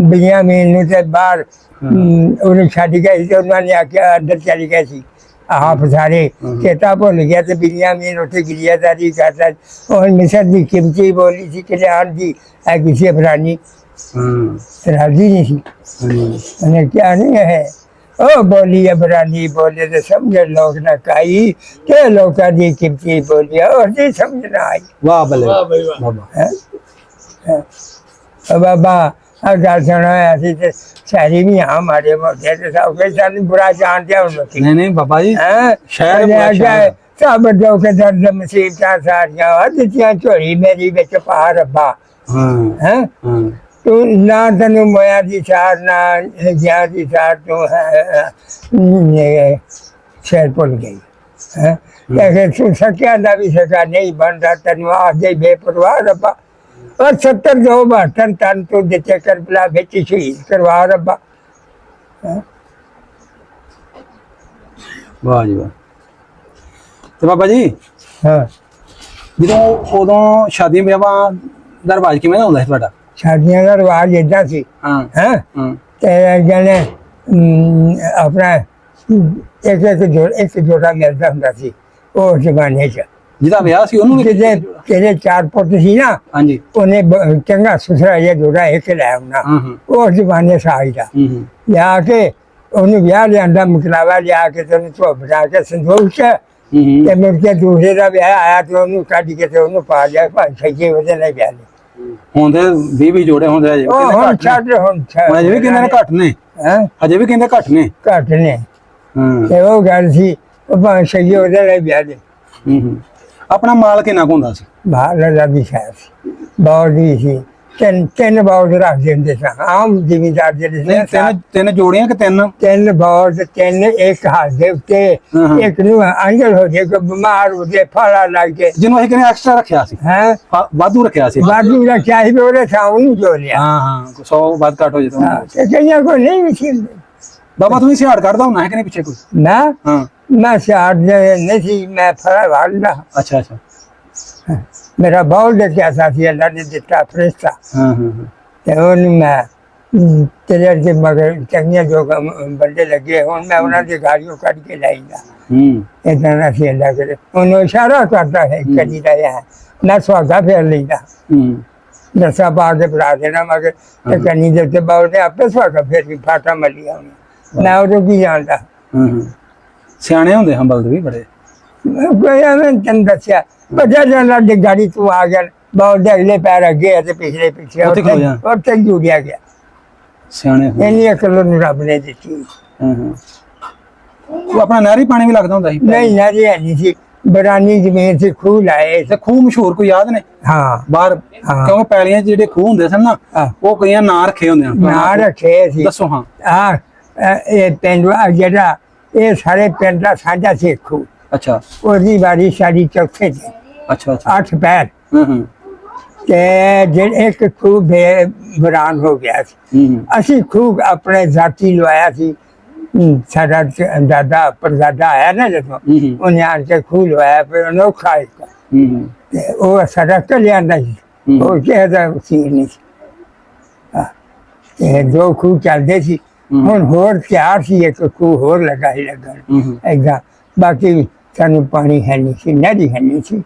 ਬਿਨਯਾਮੀਨ ਨੂੰ ਤੇ ਬਾਹਰ ਉਹਨੂੰ ਛੱਡ ਗਏ ਸੀ, ਤੇ ਉਹਨਾਂ ਨੇ ਆਖਿਆ ਅੰਦਰ ਚਲੀ ਗਏ ਸੀ ਆਪ ਸਾਰੇ, ਚੇਤਾ ਭੁੱਲ ਗਿਆ ਤੇ ਬਿਨਯਾਮੀਨ ਉੱਥੇ ਗਿਰੀਆਦਾਰੀ ਕਰਦਾ। ਉਹ ਮਿਸਰ ਦੀ ਕੀਮਤੀ ਬੋਲੀ ਸੀ ਕਲਿਆਣ ਦੀ, ਹੈ ਕਿਸੇ ਫਰਾਨੀ ਰਾਜੀ ਨਹੀਂ ਸੀ। ਉਹਨੇ ਕਿਹਾ ਨਹੀਂ ਹੈ ਉਹ ਬੋਲੀ ਅਬਰਾਨੀ ਬੋਲੇ ਤੇ ਸਮਝ ਲੋਕ ਨਾ ਕਾਈ, ਤੇ ਲੋਕਾਂ ਦੀ ਕੀਮਤੀ ਬੋਲੀ ਔਰ ਦੀ ਸਮਝ ਨਾ ਆਈ।
ਵਾਹ ਬੱਲੇ
ਵਾਹ ਬਈ ਵਾਹ।
ਬਾਬਾ
ਬਾਬਾ ਆ ਗੱਲ ਸੁਣੋ, ਅਸੀਂ ਤੇ ਸਾਰੀ ਵੀ ਹਾਂ ਮਾਰੇ ਮੋਟੇ ਤੇ ਸਭ ਕੇ ਸਾਨੂੰ ਬੁਰਾ ਜਾਣਦੇ ਹੁਣ ਲੋਕੀ।
ਨਹੀਂ ਨਹੀਂ ਬਾਬਾ ਜੀ, ਸ਼ਹਿਰ
ਲੈ ਕੇ ਸਭ ਜੋ ਕੇ ਦਰਦ ਮੁਸੀਬਤਾਂ ਸਾਰੀਆਂ ਆ ਦਿੱਤੀਆਂ ਝੋਲੀ ਮੇਰੀ ਵਿੱਚ ਪਾ ਰੱਬਾ।
ਹਾਂ
ਹੈ
ਹਾਂ,
ਤੂੰ ਨਾ ਤੈਨੂੰ ਮੋਇਆ ਦੀ ਸਾਰ ਨਾ ਜਿਆ ਦੀ ਸਾਰ ਤੂੰ ਸ਼ਹਿਰ ਭੁੱਲ ਗਈ ਹੈ। ਕਿ ਤੂੰ ਸਕਿਆ ਦਾ ਵੀ ਸਕਾ ਨਹੀਂ ਬਣਦਾ, ਤੈਨੂੰ ਆ ਜਾਈ ਬੇਪਰਵਾਹ ਰੱਬਾ। और 70 जो 72 टन तो जिते करबला ਵਿੱਚ शहीद करवा रब्बा।
ਵਾਹ ਜੀ ਵਾਹ। ਤੇ ਬਾਬਾ ਜੀ
ਹਾਂ,
ਜਦੋਂ ਉਦੋਂ ਸ਼ਾਦੀਆਂ ਵਿਆਹਾਂ ਦਾ ਰਿਵਾਜ ਕਿਵੇਂ ਦਾ ਹੁੰਦਾ ਸੀ ਤੁਹਾਡਾ?
ਸ਼ਾਦੀਆਂ ਦਾ ਰਿਵਾਜ ਏਦਾਂ ਸੀ।
ਹਾਂ
ਹੈ
ਹਾਂ,
ਤੇ ਜਣੇ ਆਪਣਾ ਇੱਕ ਜੋੜਾ ਮਿਲਦਾ ਹੁੰਦਾ ਸੀ ਉਹ ਜ਼ਮਾਨੇ 'ਚ।
ਜਿਹਦਾ ਵਿਆਹ ਸੀ ਉਹਨੂੰ ਵੀ?
ਤੇਰੇ 4 ਪੁੱਤ ਸੀ ਨਾ,
ਹਾਂਜੀ,
ਉਹਨੇ ਚੰਗਾ ਸੁਥਰਾ ਜਿਹਾ ਜੋੜਾ ਇੱਕ ਲੈ ਆਉਣਾ।
ਹਾਂ ਹਾਂ,
ਉਹ ਜ਼ਮਾਨੇ ਸਾਜ ਦਾ
ਹੂੰ
ਲਿਆ ਕੇ ਉਹਨੂੰ ਵਿਆਹ ਲਿਆਂਦਾ, ਮੁਕਲਾਵਾ ਲਿਆ ਕੇ ਤੇ ਉਹਨੂੰ ਧੋ ਬਣਾ ਕੇ ਸੰਦੂਕ 'ਚ,
ਹੂੰ,
ਤੇ ਮੁੜ ਕੇ ਦੂਸਰੇ ਦਾ ਵਿਆਹ ਆਇਆ ਤੇ ਉਹਨੂੰ ਕੱਢ ਕੇ ਤੇ ਉਹਨੂੰ ਪਾ ਲਿਆ ਭਾਈ ਸੱਜੇ ਉਹਦੇ ਨਾਲ ਵਿਆਹ ਲਿਆ।
ਹੁਣ ਤੇ 20 ਜੋੜੇ ਹੁੰਦੇ ਅਜੇ ਵੀ
ਉਹ
ਕਹਿੰਦੇ
ਹੁਣ
ਘੱਟ ਨੇ।
ਛੱਡ ਹੁਣ
ਅਜੇ ਵੀ ਕਹਿੰਦੇ ਨੇ ਘੱਟ ਨੇ,
ਹੈਂ
ਅਜੇ ਵੀ ਕਹਿੰਦੇ ਘੱਟ ਨੇ।
ਘੱਟ ਨੇ।
ਹਾਂ,
ਤੇ ਉਹ ਗੱਲ ਸੀ ਉਹ ਭਾਵੇਂ ਸੱਜੇ ਉਹਦੇ ਨਾਲ ਵਿਆਹ ਦੇ।
ਹੂੰ, ਆਪਣਾ ਮਾਲ ਕਿੰਨਾ ਕੁ ਹੁੰਦਾ ਸੀ?
ਬਾਹਰ ਦਾ ਵੀ ਸ਼ਾਇਦ ਸੀ, ਬਹੁਤ ਹੀ ਸੀ। ਤਿੰਨ ਬਹੁਤ ਰੱਖ ਦਿੰਦੇ ਸਨ ਆਮ ਜ਼ਿਮੀਦਾਰ ਜਿਹੜੇ
ਨਹੀਂ, ਤਿੰਨ ਜੋੜੀਆਂ ਕਿ ਤਿੰਨ?
ਤਿੰਨ ਬਹੁਤ, ਤਿੰਨ ਇੱਕ ਹੱਥ ਦੇ ਉੱਤੇ, ਇੱਕ ਨੂੰ ਅੰਜਲ ਹੋ ਜੇ ਕੋਈ ਬਿਮਾਰ ਹੋ ਜੇ ਫਾਲਾ ਲੱਗ ਜੇ,
ਜਿਹਨੂੰ ਅਸੀਂ ਕਹਿੰਦੇ ਐਕਸਟਰਾ ਰੱਖਿਆ ਸੀ,
ਹੈ
ਵਾਧੂ ਰੱਖਿਆ ਸੀ।
ਬਾਕੀ ਰੱਖਿਆ ਸੀ ਵੀ ਉਹਦੇ ਸਾਹਮਣੇ ਨੂੰ ਜੋ ਲਿਆ।
ਹਾਂ ਹਾਂ, 100 ਵੱਧ ਘੱਟ ਹੋ ਜੇ ਤਾਂ।
ਤੇ ਕਈਆਂ ਕੋਲ ਨਹੀਂ ਵੀ ਸੀ।
ਬਾਬਾ ਤੁਸੀਂ ਸਿਹਾੜ ਕੱਢਦਾ ਹੁੰਦਾ ਹੈ ਕਿ ਨਹੀਂ ਪਿੱਛੇ ਕੋਈ?
ਮੈਂ
ਹਾਂ,
ਸਿਆੜ ਨਹੀਂ ਸੀ, ਮੈਂ ਫੜਾ ਵਾਲਦਾ।
ਅੱਛਾ ਅੱਛਾ,
ਮੇਰਾ ਬਹੁਤ ਦੇਖਿਆ ਸੀ, ਅੱਲਾ ਨੇ ਦਿੱਤਾ ਫਰਿਸ਼ਤਾ।
ਹਾਂ ਹਾਂ ਹਾਂ,
ਤੇ ਉਹਨੂੰ ਮੈਂ ਤੇਰੇ ਅੱਗੇ ਮਗਰ ਚੰਗੀਆਂ ਜੋ ਬੰਦੇ ਲੱਗੇ ਹੁਣ ਮੈਂ ਉਹਨਾਂ ਦੀ ਗਾੜੀਆਂ ਕੱਢ ਕੇ ਲਾਈਦਾ। ਏਦਾਂ ਨਾ ਸੀ ਅੱਲਾ ਕਰੇ। ਉਹਨੂੰ ਇਸ਼ਾਰਾ ਕਰਦਾ ਹੈ ਕਦੀ ਦਾ ਹੈ, ਮੈਂ ਸੁਹਾਗਾ ਫੇਰ ਲਈਦਾ, ਦੱਸਾਂ ਪਾ ਕੇ ਫੜਾ ਦੇਣਾ ਮਗਰ ਤੇ ਕੰਨੀ ਦੇ ਉੱਤੇ ਬੋਲਦੇ ਆਪੇ ਸੁਹਾਗਾ ਫੇਰ ਵੀ ਫਾਟਾ ਮੱਲੀਆਂ ਹੋਣੀਆਂ। ਮੈਂ ਉਦੋਂ ਕੀ ਜਾਣਦਾ।
ਸਿਆਣੇ ਹੁੰਦੇ ਹੰਬਲ ਦੇ ਵੀ ਬੜੇ।
ਕੋਈ ਐਵੇਂ ਤੈਨੂੰ ਦੱਸਿਆ ਬੱਚਾ ਜਾਂਦਾ ਗਾੜੀ ਤੂੰ ਆ ਗਿਆ ਬਹੁਤ ਦੇ ਅਗਲੇ ਪੈਰ ਅੱਗੇ ਤੇ ਪਿਛਲੇ ਪਿੱਛੇ ਉੱਥੇ ਜੁੜਿਆ ਗਿਆ।
ਸਿਆਣੇ
ਇੰਨੀ ਅਕਲ ਨੂੰ ਰੱਬ ਨੇ ਦਿੱਤੀ।
ਉਹ ਆਪਣਾ ਨਹਿਰੀ ਪਾਣੀ ਵੀ ਲੱਗਦਾ ਹੁੰਦਾ ਸੀ?
ਨਹੀਂ ਨਹਿਰੀ ਹੈ ਨਹੀਂ ਸੀ, ਬਰਾਨੀ ਜ਼ਮੀਨ ਸੀ, ਖੂਹ ਲਾਏ
ਤੇ ਖੂਹ ਮਸ਼ਹੂਰ ਕੋਈ ਯਾਦ ਨੇ
ਹਾਂ
ਬਾਹਰ?
ਹਾਂ।
ਕਿਉਂਕਿ ਪੈਲੀਆਂ 'ਚ ਜਿਹੜੇ ਖੂਹ ਹੁੰਦੇ ਸਨ ਨਾ,
ਹਾਂ।
ਉਹ ਕਈਆਂ ਨਾਂ ਰੱਖੇ ਹੁੰਦੇ ਹਨ।
ਨਾਂ ਰੱਖੇ ਸੀ।
ਦੱਸੋ ਹਾਂ।
ਇਹ ਪਿੰਡ ਜਿਹੜਾ ਇਹ ਸਾਰੇ ਪਿੰਡ ਦਾ ਸਾਂਝਾ ਸੀ ਖੂਹ।
ਅੱਛਾ
ਉਹਦੀ ਵਾਰੀ ਸਾਡੀ ਚੌਥੇ ਚ
ਅੱਛਾ ਅੱਛਾ
8 ਪੈਰ
ਹੂੰ
ਤੇ ਜਿਹੜੇ ਇੱਕ ਖੂਹ ਬਰਾਨ ਹੋ ਗਿਆ ਸੀ।
ਹੂੰ
ਅਸੀਂ ਖੂਹ ਆਪਣੇ ਜ਼ਾਤੀ ਲਵਾਇਆ ਸੀ। ਸਾਡਾ ਦਾਦਾ ਪਰਦਾਦਾ ਆਇਆ ਨਾ ਜਦੋਂ
ਹੂੰ
ਉਹਨੇ ਆਣ ਕੇ ਖੂਹ ਲਵਾਇਆ, ਫਿਰ ਅਨੋਖਾ ਇੱਕ
ਹੂੰ
ਤੇ ਉਹ ਸਾਡਾ ਕੱਲਿਆਂ ਦਾ ਸੀ। ਉਹ ਕਿਸੇ ਦਾ ਵਸੀਲ ਨਹੀਂ ਸੀ। ਤੇ ਦੋ ਖੂਹ ਚੱਲਦੇ ਸੀ। ਹੁਣ ਹੋਰ 4 ਸੀ, ਇੱਕ ਖੂਹ ਹੋਰ ਲੱਗਾ ਹੀ ਲੱਗਣ ਏਦਾਂ। ਬਾਕੀ ਸਾਨੂੰ ਪਾਣੀ ਹੈ ਨਹੀਂ ਸੀ, ਨਹਿਰੀ ਹੈ ਨਹੀਂ ਸੀ,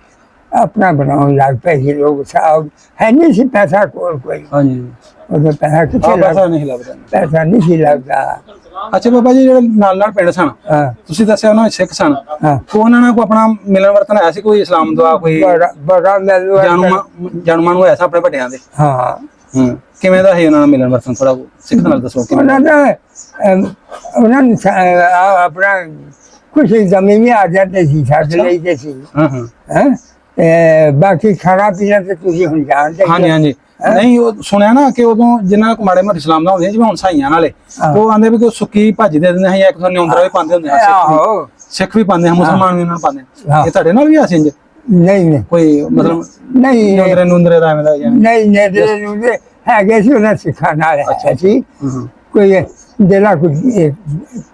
ਆਪਣਾ ਬਣਾਉਣ ਲੱਗ ਪਏ ਸੀ ਲੋਕ। ਸਾਹਿਬ ਹੈ ਨਹੀਂ ਸੀ ਪੈਸਾ ਕੋਲ ਕੋਈ।
ਹਾਂਜੀ
ਉਦੋਂ ਪੈਸਾ ਕਿੱਥੇ
ਪੈਸਾ
ਲੱਗਦਾ?
ਨਹੀਂ ਲੱਗਦਾ।
ਪੈਸਾ ਨਹੀਂ ਸੀ ਲੱਗਦਾ।
ਅੱਛਾ ਬਾਬਾ ਜੀ, ਜਿਹੜੇ ਨਾਲ ਨਾਲ ਪਿੰਡ ਸਨ,
ਹਾਂ
ਤੁਸੀਂ ਦੱਸਿਆ ਉਹਨਾਂ ਵਿੱਚ ਸਿੱਖ ਸਨ,
ਹਾਂ
ਉਹਨਾਂ ਨਾਲ ਕੋਈ ਆਪਣਾ ਮਿਲਣ ਵਰਤਨ ਆਇਆ ਸੀ? ਕੋਈ ਇਸਲਾਮ ਦਾ ਕੋਈ
ਬੜਾ ਮਿਲੂਆ।
ਜਾਣੂ ਮਾਣੂ ਹੋਇਆ ਸੀ ਆਪਣੇ ਵੱਡਿਆਂ ਦੇ?
ਹਾਂ
ਕਿਵੇਂ ਦਾ ਸੀ ਉਹਨਾਂ ਨਾਲ ਮਿਲਣ ਵਰਤਨ? ਥੋੜਾ ਸਿੱਖ ਨਾਲ ਦੱਸੋ ਕਿਵੇਂ?
ਉਹਨਾਂ ਦਾ ਉਹਨਾਂ ਨੂੰ ਆਪਣਾ ਕੁਛ ਜ਼ਮੀਨ ਆ ਜਾਂਦੇ ਸੀ, ਛੱਡ ਲਈਦੇ ਸੀ।
ਹਾਂ ਹਾਂ
ਹੈਂ ਬਾਕੀ ਖਾਣਾ ਪੀਣਾ ਤੇ ਤੁਸੀਂ ਹੁਣ ਜਾਣਦੇ ਹੀ ਹੋ।
ਹਾਂਜੀ ਹਾਂਜੀ। ਨਹੀਂ ਉਹ ਸੁਣਿਆ ਨਾ ਕਿ ਉਦੋਂ ਜਿਨ੍ਹਾਂ ਕੋਲ ਮਾੜੇ ਮੋਟੇ ਇਸਲਾਮ ਦਾ ਹੁੰਦੇ ਜਿਵੇਂ ਹੁਣ ਸਾਈਆਂ ਨਾਲੇ, ਉਹ ਆਂਦੇ ਵੀ ਕੋਈ ਸੁੱਕੀ ਭੱਜ ਦੇ ਦਿੰਦੇ ਸੀ, ਇੱਕ ਤੋਂ ਨਿਉਂਦਰਾ ਵੀ ਪਾਉਂਦੇ ਹੁੰਦੇ ਆ। ਸਿੱਖ ਵੀ ਪਾਉਂਦੇ ਆ, ਮੁਸਲਮਾਨ ਵੀ ਇਹਨਾਂ ਨੂੰ ਪਾਉਂਦੇ ਆ। ਇਹ ਤੁਹਾਡੇ ਨਾਲ ਵੀ ਆ ਸੀ ਇੰਜ?
ਨਹੀਂ ਨਹੀਂ
ਕੋਈ ਮਤਲਬ
ਨਹੀਂ
ਨਿਉਂਦਰੇ ਨੂੰਦਰੇ ਦਾ ਐਵੇਂ ਦਾ
ਨਹੀਂ ਨਹੀਂ ਹੈਗੇ ਸੀ ਉਹਨਾਂ ਸਿੱਖਾਂ ਨਾਲ ਸੀ। ਕੋਈ ਜਿਹੜਾ ਕੁਝ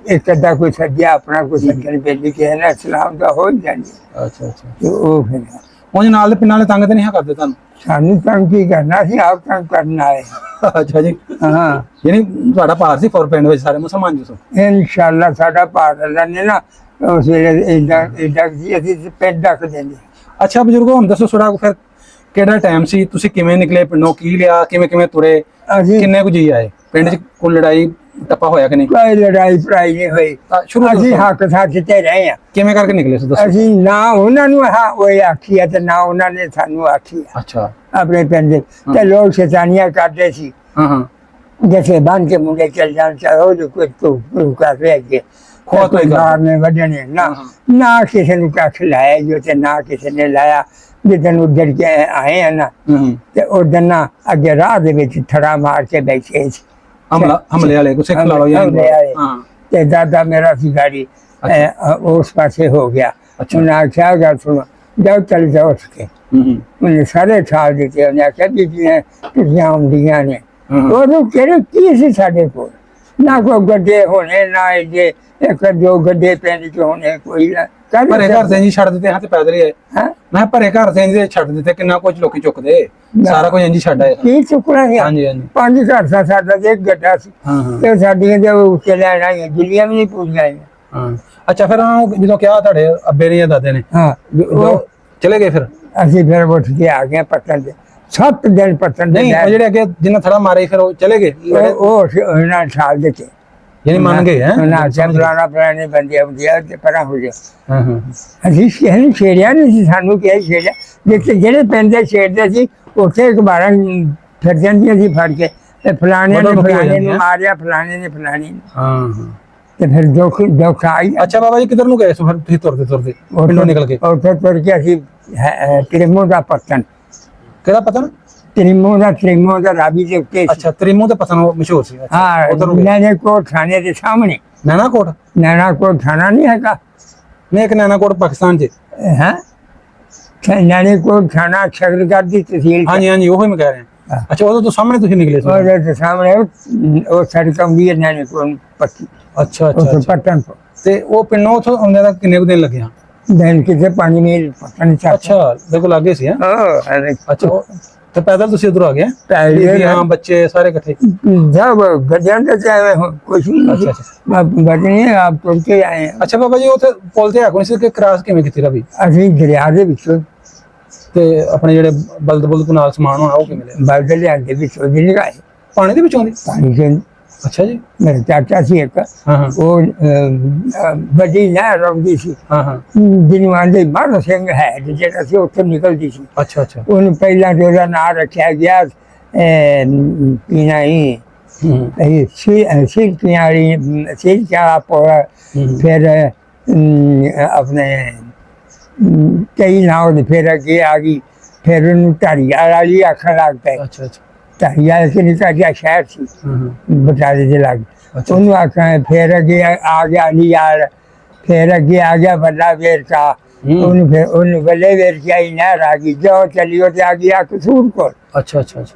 ਇੱਕ ਅੱਧਾ ਕੋਈ ਸੱਜਿਆ ਆਪਣਾ ਕੋਈ ਸੱਜਣ ਬੇਲੀ ਕਿਸੇ ਨਾਲ ਇਸਲਾਮ ਦਾ ਹੋ ਹੀ ਜਾਂਦੀ।
ਅੱਛਾ ਅੱਛਾ।
ਤੇ ਉਹ ਫਿਰ
ਉਹ ਨਾਲ ਦੇ ਪਿੰਡਾਂ ਵਾਲੇ ਤੰਗ ਤੇ ਨਹੀਂ ਕਰਦੇ ਤੁਹਾਨੂੰ?
ਸਾਨੂੰ ਤੰਗ ਕੀ ਕਰਨਾ ਸੀ, ਆਪ ਤੰਗ ਕਰਨ ਆਏ।
ਅੱਛਾ ਜੀ।
ਹਾਂ
ਯਾਨੀ ਤੁਹਾਡਾ ਭਾਰ ਸੀ ਫੋਰ ਪਿੰਡ ਵਿੱਚ ਸਾਰੇ ਮੁਸਲਮਾਨ ਜੀ ਸੋ?
ਇਨਸ਼ਾਅੱਲਾ ਸਾਡਾ ਭਾਰਤ ਦਾ ਨੇ ਨਾ ਉਸ ਵੇਲੇ ਏਦਾਂ ਸੀ, ਅਸੀਂ ਪਿੰਡ ਰੱਖ ਦਿੰਦੇ।
ਅੱਛਾ ਬਜ਼ੁਰਗੋ, ਹੁਣ ਦੱਸੋ ਥੋੜਾ ਫਿਰ ਕਿਹੜਾ ਟਾਈਮ ਸੀ, ਤੁਸੀਂ ਕਿਵੇਂ ਨਿਕਲੇ ਪਿੰਡੋਂ, ਕੀ ਲਿਆ, ਕਿਵੇਂ ਕਿਵੇਂ ਤੁਰੇ,
ਅਸੀਂ
ਕਿੰਨੇ ਕੁ ਜੀ ਆਏ ਪਿੰਡ 'ਚ? ਕੋਈ ਲੜਾਈ ਟੱਪਾ ਹੋਇਆ ਕਿ ਨਹੀਂ?
ਕੋਈ ਲੜਾਈ ਪੜਾਈ ਨਹੀਂ ਹੋਈ।
ਸ਼ੁਰੂ ਤੋਂ
ਅਸੀਂ
ਦੱਸੋ।
ਹੱਕ ਸੱਚ ਤੇ ਰਹੇ ਆ।
ਕਿਵੇਂ ਕਰਕੇ ਨਿਕਲੇ ਸੀ ਦੱਸੋ?
ਅਸੀਂ ਨਾ ਉਹਨਾਂ ਨੂੰ ਉਹ ਆਖੀ ਆ ਤੇ ਨਾ ਉਹਨਾਂ ਨੇ ਸਾਨੂੰ ਆਖੀ ਆ
ਅੱਛਾ।
ਆਪਣੇ ਪਿੰਡ ਦੇ। ਤੇ ਲੋਕ ਸ਼ੈਤਾਨੀਆਂ ਕਰਦੇ ਸੀ,
ਹਾਂ ਹਾਂ।
ਜੈਸੇ ਬਣ ਕੇ ਮੁੰਡੇ ਚੱਲ ਜਾਣ ਚਾਹੋ ਜੋ ਕੋਈ ਤੂੰ ਕਰ ਰਿਹਾ ਕਿ
ਖੋਆ ਤੋਂ ਹੀ
ਨਾਰ ਨੇ ਵੱਢਣੇ ਨਾ ਨਾ ਕਿਸੇ ਨੂੰ ਕੱਖ ਲਾਇਆ ਜੋ ਤੇ ਨਾ ਕਿਸੇ ਨੇ ਲਾਇਆ। ਜਿੱਦਣ ਉੱਧਰ ਕੇ ਆਏ ਆ ਨਾ ਤੇ ਉਦੋਂ ਨਾ ਅੱਗੇ ਰਾਹ ਦੇ ਵਿੱਚ ਥੜਾ ਮਾਰ ਕੇ ਬੈਠੇ ਸੀ
ਹਮਲੇ ਵਾਲੇ ਕੋ ਸਿੱਖ ਲਾ ਲਓ
ਹਾਂ। ਤੇ ਦਾਦਾ ਮੇਰਾ ਸੀ ਗਾੜੀ ਉਸ ਪਾਸੇ ਹੋ ਗਿਆ। ਉਹਨੇ ਆਖਿਆ ਗੱਲ ਸੁਣੋ, ਜਾਓ ਚੱਲ ਜਾਓ ਸਕੇ। ਉਹਨੇ ਸਾਰੇ ਠਾਲ ਦਿੱਤੇ। ਉਹਨੇ ਆਖਿਆ ਬੀਬੀਆਂ ਤੁਸੀਂ ਆਉਂਦੀਆਂ ਨੇ। ਉਹਨੂੰ ਕਿਹੜੇ ਕੀ ਸੀ ਸਾਡੇ ਕੋਲ? ਨਾ ਕੋਈ ਗੱਡੇ ਹੋਣੇ, ਨਾ ਇਹਦੇ ਇੱਕ ਦੋ ਗੱਡੇ ਪਿੰਡ ਚ ਹੋਣੇ। ਕੋਈ
ਭਰੇ ਘਰ ਤੇ ਜੀ ਛੱਡ ਦਿੱਤੇ, ਹਾਂ ਤੇ ਪੈਦਲ ਹੀ ਆਏ।
ਹਾਂ
ਮੈਂ ਭਰੇ ਘਰ ਤੇ ਜੀ ਛੱਡ ਦਿੱਤੇ, ਕਿੰਨਾ ਕੁਝ ਲੋਕੀ ਚੁੱਕਦੇ, ਸਾਰਾ ਕੁਝ ਇੰਜ ਛੱਡ ਆਏ।
ਕੀ ਚੁੱਕਣਾ ਗਿਆ?
ਹਾਂਜੀ ਹਾਂਜੀ।
5 ਘਰ ਦਾ ਸਾਡਾ ਤੇ ਇੱਕ ਗੱਡਾ ਸੀ।
ਹਾਂ ਹਾਂ
ਤੇ ਸਾਡੀਆਂ ਜੇ ਉੱਤੇ ਲੈਣ ਆਈਆਂ ਗਿੱਲੀਆਂ ਵੀ ਨਹੀਂ ਪੁੱਜੀਆਂ।
ਹਾਂ। ਅੱਛਾ ਫਿਰ ਉਹਨਾਂ ਨੂੰ ਜਦੋਂ ਕਿਹਾ ਤੁਹਾਡੇ ਅੱਬੇ ਨੇ ਜਾਂ ਦਾਦੇ ਨੇ,
ਹਾਂ
ਉਹ ਚਲੇ ਗਏ ਫਿਰ?
ਅਸੀਂ ਫਿਰ ਉੱਠ ਕੇ ਆ ਗਏ ਪੱਟਣ ਦੇ। 7 ਦਿਨ ਪੱਟਣ ਦੇ।
ਨਹੀਂ ਉਹ ਜਿਹੜੇ ਅੱਗੇ ਜਿੰਨਾ ਥੜਾ ਮਾਰੇ ਫਿਰ ਉਹ ਚਲੇ ਗਏ?
ਉਹ ਉਹਨਾਂ ਠਾਲ ਦਿੱਤੇ।
ਯਾਨੀ ਮੰਨ ਗਏ ਹੈ?
ਉਹਨਾਂ ਚ ਪੁਰਾਣੇ ਬੰਦੇ ਆਉਂਦੇ ਤੇ ਪਰਾਂ ਹੋ ਗਿਆ।
ਹਾਂ ਹਾਂ।
ਅਸੀਂ ਸ਼ਹਿਰ ਛੇੜਿਆ ਨਹੀਂ ਸੀ, ਸਾਨੂੰ ਕਿਹਾ ਛੇੜਿਆ। ਜਿੱਥੇ ਜਿਹੜੇ ਪਿੰਡ ਦੇ ਛੇੜਦੇ ਸੀ ਉੱਥੇ ਅਖਬਾਰਾਂ ਫਿਰ ਜਾਂਦੀਆਂ ਸੀ ਫੜ ਕੇ, ਤੇ ਫਲਾਣੇ ਨੇ ਫਲਾਣੇ ਨੂੰ ਮਾਰਿਆ, ਫਲਾਣੇ ਨੇ ਫਲਾਣੀ ਨੂੰ।
ਹਾਂ ਹਾਂ।
ਤੇ ਫਿਰ ਦੁੱਖ ਆਈ।
ਅੱਛਾ ਬਾਬਾ ਜੀ, ਕਿੱਧਰ ਨੂੰ ਗਏ ਸੋ ਫਿਰ ਤੁਸੀਂ ਤੁਰਦੇ ਤੁਰਦੇ ਪਿੰਡੋਂ ਨਿਕਲ ਕੇ?
ਉੱਥੇ ਤੁਰ ਕੇ ਅਸੀਂ ਤ੍ਰਿਮੋ ਦਾ ਪੱਤਨ।
ਕਿਹੜਾ ਪਤਨ?
ਤ੍ਰਿਮੋ ਦਾ ਰਾਵੀ ਦੇ ਉੱਤੇ ਸੀ।
ਅੱਛਾ ਤ੍ਰਿਮੋ ਦਾ ਪਤਨ ਮਸ਼ਹੂਰ ਸੀ।
ਹਾਂ
ਉਧਰ ਗਏ?
ਨੈਣਾਕੋਟ ਥਾਣੇ ਦੇ ਸਾਹਮਣੇ।
ਨੈਣਾਕੋਟ?
ਨੈਣਾਕੋਟ ਥਾਣਾ ਨਹੀਂ ਹੈਗਾ?
ਨਹੀਂ, ਇੱਕ ਨੈਣਾਕੋਟ ਪਾਕਿਸਤਾਨ 'ਚ।
ਹੈ ਨੈਣਾਕੋਟ ਥਾਣਾ ਸ਼ਕਰਗੜ੍ਹ ਦੀ ਤਹਿਸੀਲ ਚ।
ਹਾਂਜੀ ਹਾਂਜੀ, ਉਹੀ ਮੈਂ ਕਹਿ ਰਿਹਾ। ਅੱਛਾ ਉਦੋਂ ਤੋਂ ਸਾਹਮਣੇ ਤੁਸੀਂ ਨਿਕਲੇ ਸੀ?
ਉਹਦੇ ਦੇ ਸਾਹਮਣੇ ਉਹ ਸੜਕ ਆਉਂਦੀ ਹੈ ਨੈਣਾਕੋਟ ਪੱਕੀ।
ਅੱਛਾ
ਉਸ
ਅੱਛਾ।
ਪੱਤਨ ਤੋਂ
ਤੇ ਉਹ ਪਿੰਡੋਂ ਉੱਥੋਂ ਆਉਂਦੇ ਦਾ ਕਿੰਨੇ ਕੁ ਦਿਨ ਲੱਗੇ? ਆ
ਦਿਨ ਕਿਤੇ 5 ਮੀਲ ਪੱਤਨ ਚ।
ਅੱਛਾ ਦੇਖੋ ਲੱਗੇ ਸੀ। ਅੱਛਾ ਤੇ ਪੈਦਲ ਤੁਸੀਂ ਉਧਰ ਆ ਗਏ? ਹਾਂ ਬੱਚੇ ਸਾਰੇ ਇਕੱਠੇ?
जब गजेंद्र चाहे कुछ
अच्छा अच्छा।
बचने आप तुर के आए हैं।
ਅੱਛਾ ਬਾਬਾ ਜੀ, ਉੱਥੇ ਪੁੱਲ ਤੇ ਆਖੋ ਸੀ ਕਿ ਕ੍ਰਾਸ ਕਿਵੇਂ ਕੀਤੀ ਰਵੀ?
ਅਸੀਂ ਦਰਿਆ ਦੇ ਵਿੱਚੋਂ
ਤੇ ਆਪਣੇ ਜਿਹੜੇ ਬਲਦ ਬੁਲਦ ਨਾਲ ਸਮਾਨ ਹੋਣਾ ਉਹ ਕਿਵੇਂ ਲਿਆ?
ਬਲਦਲਿਆਂ ਦੇ ਵਿੱਚੋਂ ਦੀ ਲਗਾਏ
ਪਾਣੀ ਦੇ ਵਿੱਚੋਂ ਦੀ?
ਪਾਣੀ ਦੇ।
ਅੱਛਾ ਜੀ।
ਮੇਰੇ ਚਾਚਾ ਸੀ ਇੱਕ,
ਹਾਂ ਹਾਂ
ਉਹ ਵੱਡੀ ਨਹਿਰ ਆਉਂਦੀ ਸੀ
ਹਾਂ ਹਾਂ।
ਜਿਹਨੂੰ ਆਂਦੇ ਮਰ ਸਿੰਘ ਹੈ, ਜਿਹੜਾ ਸੀ ਉੱਥੋਂ ਨਿਕਲਦੀ ਸੀ।
ਅੱਛਾ ਅੱਛਾ।
ਉਹਨੂੰ ਪਹਿਲਾਂ ਤੇ ਉਹਦਾ ਨਾਂ ਰੱਖਿਆ ਗਿਆ ਪੀਨਾਈ ਸਿਰ ਕਿਆ ਪੋੜਾ। ਫਿਰ ਆਪਣੇ ਕਈ ਨਾ ਉਹਦੇ ਫਿਰ ਅੱਗੇ ਆ ਗਈ, ਫਿਰ ਉਹਨੂੰ ਧਾਰੀਵਾਲ ਵਾਲੀ ਆਖਣ ਲੱਗ ਪਏ।
ਅੱਛਾ ਅੱਛਾ
ਧਾਰੀਵਾਲ ਕਿ ਨਿੱਕਾ ਜਿਹਾ ਸ਼ਹਿਰ ਸੀ ਬਟਾਲੇ ਦੇ ਲਾਗੇ,
ਅੱਛਾ।
ਉਹਨੂੰ ਆਖਾਂ। ਫਿਰ ਅੱਗੇ ਆ ਗਿਆ ਅਲੀਆਲ, ਫਿਰ ਅੱਗੇ ਆ ਗਿਆ ਵੱਡਾ ਵੇਰਕਾ, ਉਹਨੂੰ ਫਿਰ ਉਹਨੂੰ ਵੱਡੇ ਵੇਰਕਿਆਈ ਨਹਿਰ ਆ ਗਈ, ਜੋ ਚੱਲੀ ਉਹ ਤੇ ਆ ਗਈ ਆ ਕਸੂਰ ਕੋਲ।
ਅੱਛਾ ਅੱਛਾ ਅੱਛਾ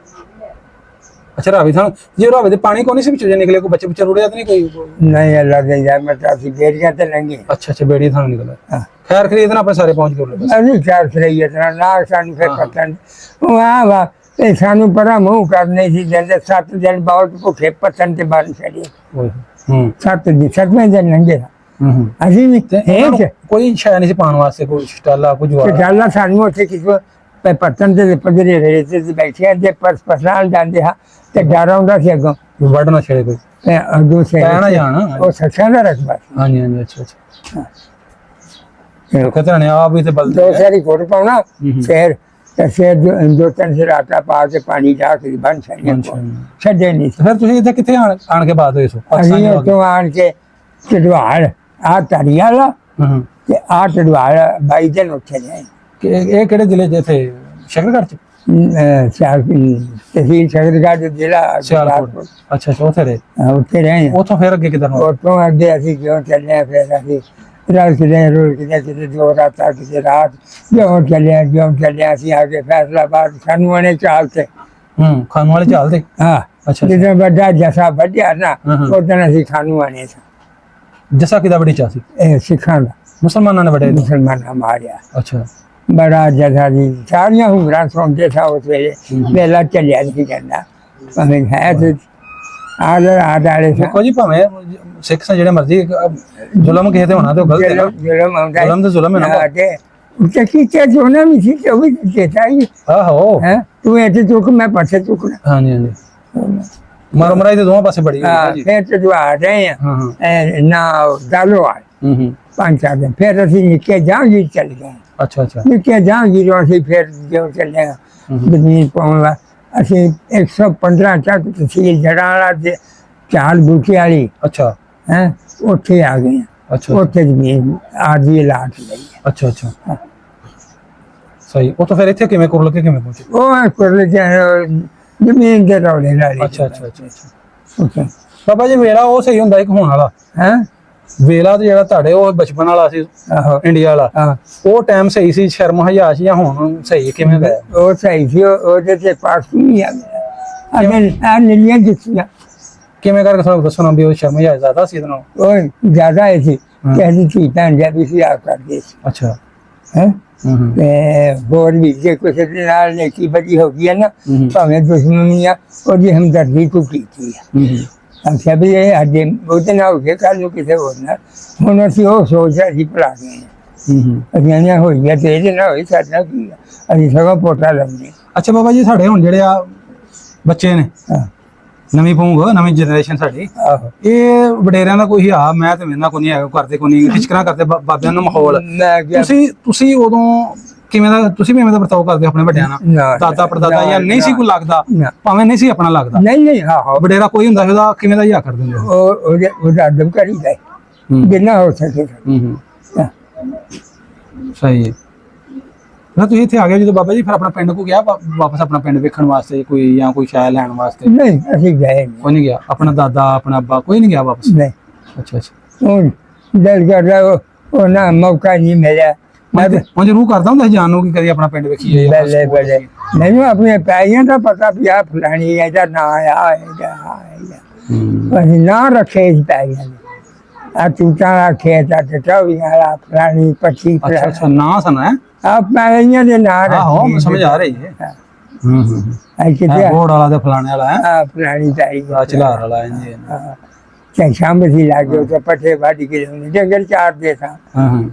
ਅੱਛਾ ਰਾਵੀ ਥਾਂ ਜੇ ਰਾਵੀ ਦੇ ਪਾਣੀ ਕੋਈ ਨਹੀਂ ਸੀ ਵਿੱਚੋਂ ਜੇ ਨਿਕਲੇ, ਕੋਈ ਬੱਚੇ ਬੱਚੇ ਰੁੜਿਆ ਤਾਂ ਨਹੀਂ ਕੋਈ?
ਨਹੀਂ ਅੱਲਾ ਦੇ ਰਹਿਮਤ ਅਸੀਂ ਬੇੜੀਆਂ ਤੇ ਲੰਘੇ।
ਅੱਛਾ ਅੱਛਾ ਬੇੜੀ ਥਾਂ ਨਿਕਲੇ।
ਹਾਂ।
ਖੈਰ ਖਰੀਦ ਨਾਲ ਆਪਣੇ ਸਾਰੇ ਪਹੁੰਚ ਗਏ ਬਸ।
ਅਸੀਂ ਚਾਰ ਸਹੀ ਇਤਨਾ ਨਾ ਸਾਨੂੰ ਫਿਰ ਪਤਾ ਨਹੀਂ। ਵਾਹ ਵਾਹ ਤੇ ਸਾਨੂੰ ਪਰਾਂ ਮੂੰਹ ਕਰਨੇ ਸੀ ਜਾਂਦੇ 7 ਦਿਨ ਬਹੁਤ ਭੁੱਖੇ ਪਤਨ ਤੇ ਬਾਰਿਸ਼ ਛੜੀ।
ਓਏ
7ਵੇਂ ਦਿਨ ਲੰਘੇ ਅਸੀਂ ਵੀ
ਕੋਈ ਸ਼ਾਇ ਨਹੀਂ ਸੀ ਪਾਉਣ ਵਾਸਤੇ, ਕੋਈ ਸਟਾਲਾ ਕੁਝ ਵਾਲਾ
ਚੱਲਣਾ ਸਾਨੂੰ ਉੱਥੇ ਕਿਸੇ ਪਤਨ ਤੇ ਪਜਰੇ ਰਹੇ ਤੇ ਬੈਠੇ ਤੇ ਪਸਪਸਾਲ ਜਾਂਦੇ ਹਾਂ ਤੇ ਡਰ ਆਉਂਦਾ ਸੀ ਅੱਗੋਂ
ਵੱਢ ਨਾ ਛੇੜੇ ਕੋਈ
ਅੱਗੋਂ ਸੇ
ਪੈਣਾ ਜਾਣਾ।
ਉਹ ਸੱਚਾਂ ਦਾ ਰਕਬਾ ਸੀ।
ਹਾਂਜੀ ਹਾਂਜੀ ਅੱਛਾ ਅੱਛਾ ਕਿਤੇ ਨੇ ਆ ਵੀ ਤੇ ਬਲ
ਦੋ ਸਾਰੀ ਕੋਟ ਪਾਉਣਾ ਫਿਰ ਤੇ ਫਿਰ ਦੋ ਤਿੰਨ ਸਿਰ ਆਟਾ ਪਾ ਕੇ ਪਾਣੀ ਜਾ ਕੇ ਬਣ ਛੱਡੇ ਨਹੀਂ ਸੀ।
ਫਿਰ ਤੁਸੀਂ ਇੱਥੇ ਕਿੱਥੇ ਆਣ ਕੇ ਬਾਤ ਹੋਈ ਸੋ?
ਅਸੀਂ ਉੱਥੋਂ ਆਣ ਕੇ ਢਡਵਾਲ ਆ ਧਾਰੀਵਾਲ ਤੇ ਆ ਢਡਵਾਲ 22 ਦਿਨ ਉੱਥੇ ਰਹੇ।
ਇਹ ਕਿਹੜੇ ਜ਼ਿਲ੍ਹੇ ਚ ਇੱਥੇ ਸ਼ਕਰਗੜ੍ਹ ਚ?
ਤਹਿਸੀਲ ਸ਼ਕਰਗੜ੍ਹ ਜ਼ਿਲ੍ਹਾ
ਸਿਆਲਕੋਟ। ਅੱਛਾ ਅੱਛਾ ਉੱਥੇ ਰਹੇ।
ਉੱਥੇ ਰਹੇ।
ਉੱਥੋਂ ਫਿਰ ਅੱਗੇ ਕਿੱਧਰ ਨੂੰ?
ਉੱਥੋਂ ਅੱਗੇ ਅਸੀਂ ਕਿਉਂ ਚੱਲੇ, ਫਿਰ ਅਸੀਂ ਰਲ ਕੇ ਕਿਤੇ 2 ਰਾਤਾਂ ਕਿਤੇ ਰਾਤ ਜਿਉਂ ਚੱਲਿਆ ਅਸੀਂ ਆ ਕੇ ਫੈਸਲਾਬਾਦ ਖਾਨੂਆਣੇ ਚਾਲ ਤੇ।
ਖਾਨੂ ਵਾਲੇ ਚਾਲ ਤੇ?
ਹਾਂ
ਅੱਛਾ
ਜਦੋਂ ਵੱਡਾ ਜਸਾ ਵੱਢਿਆ ਨਾ ਉਦੋਂ ਅਸੀਂ ਖਾਨੂਆਣੇ ਸਾਂ।
ਜਸਾ ਕਿਦਾ ਬੜੀ ਚਾ ਸੀ?
ਇਹ ਸਿੱਖਾਂ ਦਾ,
ਮੁਸਲਮਾਨਾਂ ਨੇ ਵੱਡੇ?
ਮੁਸਲਮਾਨਾਂ ਮਾਰਿਆ।
ਅੱਛਾ
ਬੜਾ ਜਸਾ ਜੀ ਸਾਰੀਆਂ ਹੁਮਰਾਂ ਸੁਣਦੇ ਸਾ ਉਸ ਵੇਲੇ। ਵੇਲਾ ਚੱਲਿਆ ਨਹੀਂ ਜਾਂਦਾ ਭਾਵੇਂ ਹੈ ਤੇ ਆਲੇ
ਦੇਖੋ ਜੀ ਭਾਵੇਂ ਸਿੱਖ ਜਿਹੜੇ ਮਰਜ਼ੀ ਜ਼ੁਲਮ ਕਿਸੇ ਤੇ ਹੋਣਾ ਤੇ ਉਹ ਗਲਤ ਹੈ ਨਾ।
ਜ਼ੁਲਮ ਆਉਂਦਾ
ਜ਼ੁਲਮ ਤੇ ਜ਼ੁਲਮ ਹੈ ਨਾ।
ਤੇ ਕੀ ਜੋਨਾ ਵੀ ਸੀ ਉਹ ਵੀ ਚੇਤਾਈ।
ਆਹੋ
ਹੈ ਤੂੰ ਇੱਥੇ ਚੁੱਕ ਮੈਂ ਪਾਸੇ ਚੁੱਕਣਾ।
ਹਾਂਜੀ ਹਾਂਜੀ ਮਾਰ ਮਰਾਈ ਤੇ ਦੋਵਾਂ ਪਾਸੇ ਬੜੀ ਹੈ ਜੀ।
ਫਿਰ ਤੇ ਆ ਰਹੇ ਆ ਨਾ ਦਾਲੋਵਾਲ 5-4 ਦਿਨ। ਫਿਰ ਅਸੀਂ ਨਿੱਕੇ ਜਹਾਂਗੀਰ ਚੱਲ ਗਏ।
ਅੱਛਾ ਅੱਛਾ
ਨਿੱਕੇ ਜਹਾਂਗੀਰ ਅਸੀਂ ਫਿਰ ਜਿਉਂ ਚੱਲੇ ਜ਼ਮੀਨ ਪਾਉਣ ਅਸੀਂ 115 ਚੱਕ ਤਹਿਸੀਲ ਜੜਾਲਾ ਤੇ ਚਾਲ ਬੂਟੇ ਵਾਲੀ।
ਅੱਛਾ
ਹੈ ਉੱਥੇ ਆ ਗਏ।
ਅੱਛਾ
ਉੱਥੇ ਜ਼ਮੀਨ ਆਰਜੀ ਲਾਟ ਲਈ।
ਅੱਛਾ ਅੱਛਾ ਸਹੀ। ਉਹ ਤਾਂ ਫਿਰ ਇੱਥੇ ਕਿਵੇਂ ਕੁਰਲ ਕੇ ਕਿਵੇਂ ਪਹੁੰਚੇ?
ਉਹ ਕੁਰਲ ਜ਼ਮੀਨ ਦੇ ਰੌਲੇ ਨਾਲ।
ਅੱਛਾ ਅੱਛਾ ਅੱਛਾ ਬਾਬਾ ਜੀ ਵੇਲਾ ਉਹ ਸਹੀ ਹੁੰਦਾ ਇੱਕ ਹੋਣ ਵਾਲਾ
ਹੈ
ਵੇਲਾ ਤੇ ਜਿਹੜਾ ਤੁਹਾਡੇ ਉਹ ਬਚਪਨ ਵਾਲਾ ਸੀ ਇੰਡੀਆ ਵਾਲਾ, ਉਹ ਟਾਈਮ ਸਹੀ ਸੀ? ਸ਼ਰਮ ਹਯਾ ਸੀ ਜਾਂ ਹੁਣ ਸਹੀ ਕਿਵੇਂ ਦਾ?
ਉਹ ਸਹੀ ਸੀ। ਉਹਦੇ ਤੇ ਪਾਸ ਨਹੀਂ ਆ ਗਿਆ ਨੀਲੀਆਂ ਜੁੱਤੀਆਂ। ਕਿਵੇਂ
ਕਰਕੇ ਤੁਹਾਨੂੰ ਦੱਸਣਾ ਵੀ ਉਹ ਸ਼ਰਮ ਹਯਾ ਜ਼ਿਆਦਾ ਸੀ ਇਹਦੇ ਨਾਲ?
ਉਹ ਜ਼ਿਆਦਾ ਹੀ ਸੀ। ਕਹਿੰਦੀ ਸੀ ਭੈਣ ਜੀ ਵੀ ਸੀ ਆ ਕਰਦੇ ਸੀ।
ਅੱਛਾ
ਹੈ ਤੇ ਹੋਰ ਵੀ ਜੇ ਕਿਸੇ ਦੇ ਨਾਲ ਨੇਕੀ ਬਦੀ ਹੋ ਗਈ ਹੈ ਨਾ ਭਾਵੇਂ ਦੁਸ਼ਮਣੀ ਆ ਉਹਦੀ ਹਮਦਰਦੀ ਕੋ ਕੀਤੀ ਆ। ਅੱਛਾ ਵੀ ਇਹ ਅੱਜ ਉਹਦੇ ਨਾਲ ਹੋ ਕੇ ਕੱਲ ਨੂੰ ਕਿਸੇ ਹੋਰ ਨਾਲ। ਹੁਣ ਅਸੀਂ ਉਹ ਸੋਚ ਅਸੀਂ ਭੁਲਾ ਗਏ ਹਾਂ। ਅਸੀਂ ਹੋਈ ਹੈ ਤੇ ਇਹਦੇ ਨਾਲ ਹੋਈ ਸਾਡਾ ਕੀ ਆ, ਅਸੀਂ ਸਗੋਂ ਪੋਟਾ ਲਾਉਂਦੇ।
ਅੱਛਾ ਬਾਬਾ ਜੀ ਸਾਡੇ ਹੁਣ ਜਿਹੜੇ ਆ ਬੱਚੇ ਨੇ ਨਵੀਂ ਪੂੰਗ ਨਵੀਂ ਜਨਰੇਸ਼ਨ ਸਾਡੀ, ਇਹ ਵਡੇਰਿਆਂ ਦਾ ਕੋਈ ਆ ਮੈਂ ਤੇ ਮੇਰੇ ਨਾਲ ਕੋਈ ਨਹੀਂ ਹੈਗਾ, ਕਰਦੇ ਕੋਈ ਨਹੀਂ ਖਿਚਕਣਾ ਕਰਦੇ ਬਾਬਿਆਂ ਨੂੰ ਮਾਹੌਲ। ਤੁਸੀਂ ਉਦੋਂ ਕਿਵੇਂ ਦਾ ਤੁਸੀਂ ਵੀ ਐਵੇਂ ਦਾ ਵਰਤਾਓ ਕਰਦੇ ਆਪਣੇ ਵੱਡਿਆਂ ਨਾਲ? ਦਾਦਾ ਪੜਦਾਦਾ ਜਾਂ ਨਹੀਂ ਸੀ ਕੋਈ ਲੱਗਦਾ ਭਾਵੇਂ ਨਹੀਂ ਸੀ ਆਪਣਾ ਲੱਗਦਾ?
ਨਹੀਂ
ਵਡੇਰਾ ਕੋਈ ਹੁੰਦਾ ਉਹਦਾ ਕਿਵੇਂ ਦਾ ਹੀ ਕਰਦੇ ਹੁੰਦੇ?
ਉਹਦਾ ਅਦਬ ਕਰੀਦਾ ਜਿੰਨਾ ਹੋ ਸਕੇ।
ਸਹੀ ਹੈ ਨਾ। ਤੁਸੀਂ ਇੱਥੇ ਆ ਗਏ ਜਦੋਂ ਬਾਬਾ ਜੀ ਫਿਰ ਆਪਣਾ ਪਿੰਡ ਕੋ ਗਿਆ ਵਾਪਸ ਆਪਣਾ ਪਿੰਡ ਵੇਖਣ ਵਾਸਤੇ ਕੋਈ ਜਾਂ ਕੋਈ ਸ਼ਾਇ ਲੈਣ ਵਾਸਤੇ?
ਨਹੀਂ ਅਸੀਂ ਗਏ ਨਹੀਂ।
ਕੋਈ ਨਹੀਂ ਗਿਆ? ਆਪਣਾ ਦਾਦਾ ਆਪਣਾ ਅੱਬਾ ਕੋਈ ਨਹੀਂ ਗਿਆ ਵਾਪਸ?
ਨਹੀਂ।
ਅੱਛਾ ਅੱਛਾ
ਉਹ ਦਿਲ ਕਰਦਾ ਉਹ ਨਾ ਮੌਕਾ ਨਹੀਂ ਮਿਲਿਆ।
ਮੈਂ ਜ਼ਰੂਰ ਕਰਦਾ ਹੁੰਦਾ ਜਾਣ ਨੂੰ ਕਿ ਕਦੀ ਆਪਣਾ ਪਿੰਡ ਵੇਖੀਏ।
ਬੱਲੇ ਬੱਲੇ ਮੈਨੂੰ ਆਪਣੇ ਪੈਰੀਆਂ ਦਾ ਪਤਾ ਵੀ ਆ ਫਲਾਣੀ ਇਹਦਾ ਨਾਂ ਆਇਆ ਅਸੀਂ ਨਾ ਰੱਖੇ ਇਸ ਪੈਰੀਆਂ ਦੇ ਆ ਚੂਟਾਂ ਰੱਖੇ ਤਾਂ ਟਟਾਵੀਆਂ ਵਾਲਾ ਫਲਾਣੀ 25।
ਅੱਛਾ ਅੱਛਾ ਨਾਂ ਸੁਣਾ ਹੈ
ਆ ਪੈਰੀਆਂ ਦੇ ਨਾਂ ਰੱਖੇ।
ਆਹੋ ਸਮਝ ਆ ਰਹੀ ਹੈ।
ਕਿਤੇ
ਬੋੜ ਵਾਲਾ ਤੇ ਫਲਾਣੇ ਵਾਲਾ ਹੈ।
ਆ ਫਲਾਣੀ ਤਾਈ
ਚਲਾਰ ਵਾਲਾ ਇੰਜ
ਚਾਹੇ ਸ਼ਾਮ ਸੀ ਲਾਗੇ ਤੇ ਪੱਠੇ ਵਾਢੀ ਕੇ ਜੰਗਲ ਚਾਰਦੇ ਸਾਂ।